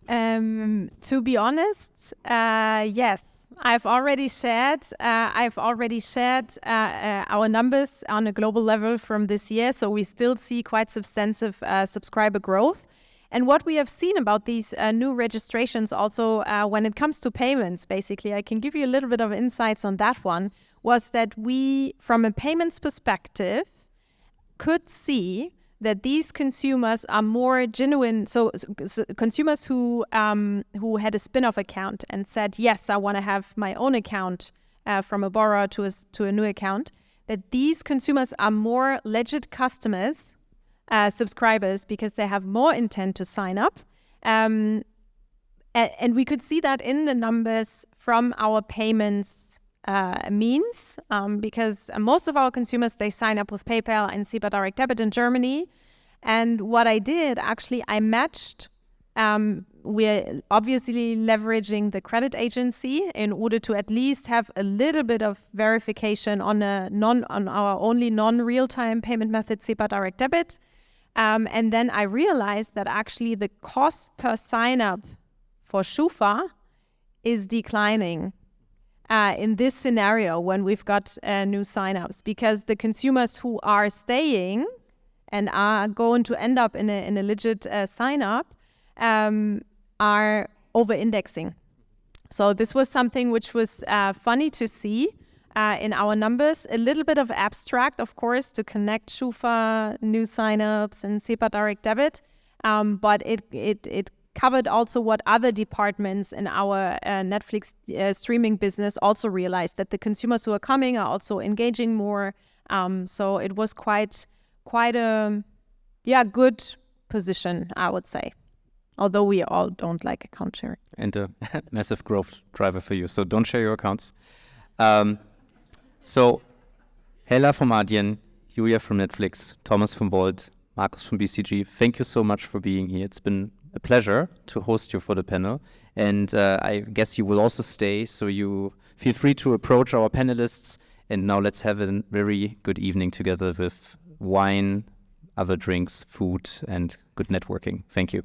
To be honest, yes. I've already shared our numbers on a global level from this year, so we still see quite substantive subscriber growth. And what we have seen about these new registrations also when it comes to payments, basically, I can give you a little bit of insights on that one, was that we, from a payments perspective, could see that these consumers are more genuine. So consumers who had a spin-off account and said, yes, I want to have my own account from a borrower to a new account, that these consumers are more legit customers, subscribers, because they have more intent to sign up. And we could see that in the numbers from our payments means, because most of our consumers, they sign up with PayPal and SEPA Direct Debit in Germany. And what I did, actually, I matched, we're obviously leveraging the credit agency in order to at least have a little bit of verification on our only non-real-time payment method, SEPA Direct Debit. And then I realized that actually the cost per sign-up for Schufa is declining. In this scenario, when we've got new signups, because the consumers who are staying and are going to end up in a legit sign-up are over-indexing. So this was something which was funny to see in our numbers. A little bit of abstract, of course, to connect Schufa, new signups, and SEPA Direct Debit, but it covered also what other departments in our Netflix streaming business also realized, that the consumers who are coming are also engaging more. So it was quite a good position, I would say. Although we all don't like account sharing. And a massive growth driver for you. So don't share your accounts. So Hella from Adyen, Julia from Netflix, Thomas from Volt, Markus from BCG, thank you so much for being here. It's been a pleasure to host you for the panel. And I guess you will also stay, so you feel free to approach our panelists. And now let's have a very good evening together with wine, other drinks, food, and good networking. Thank you.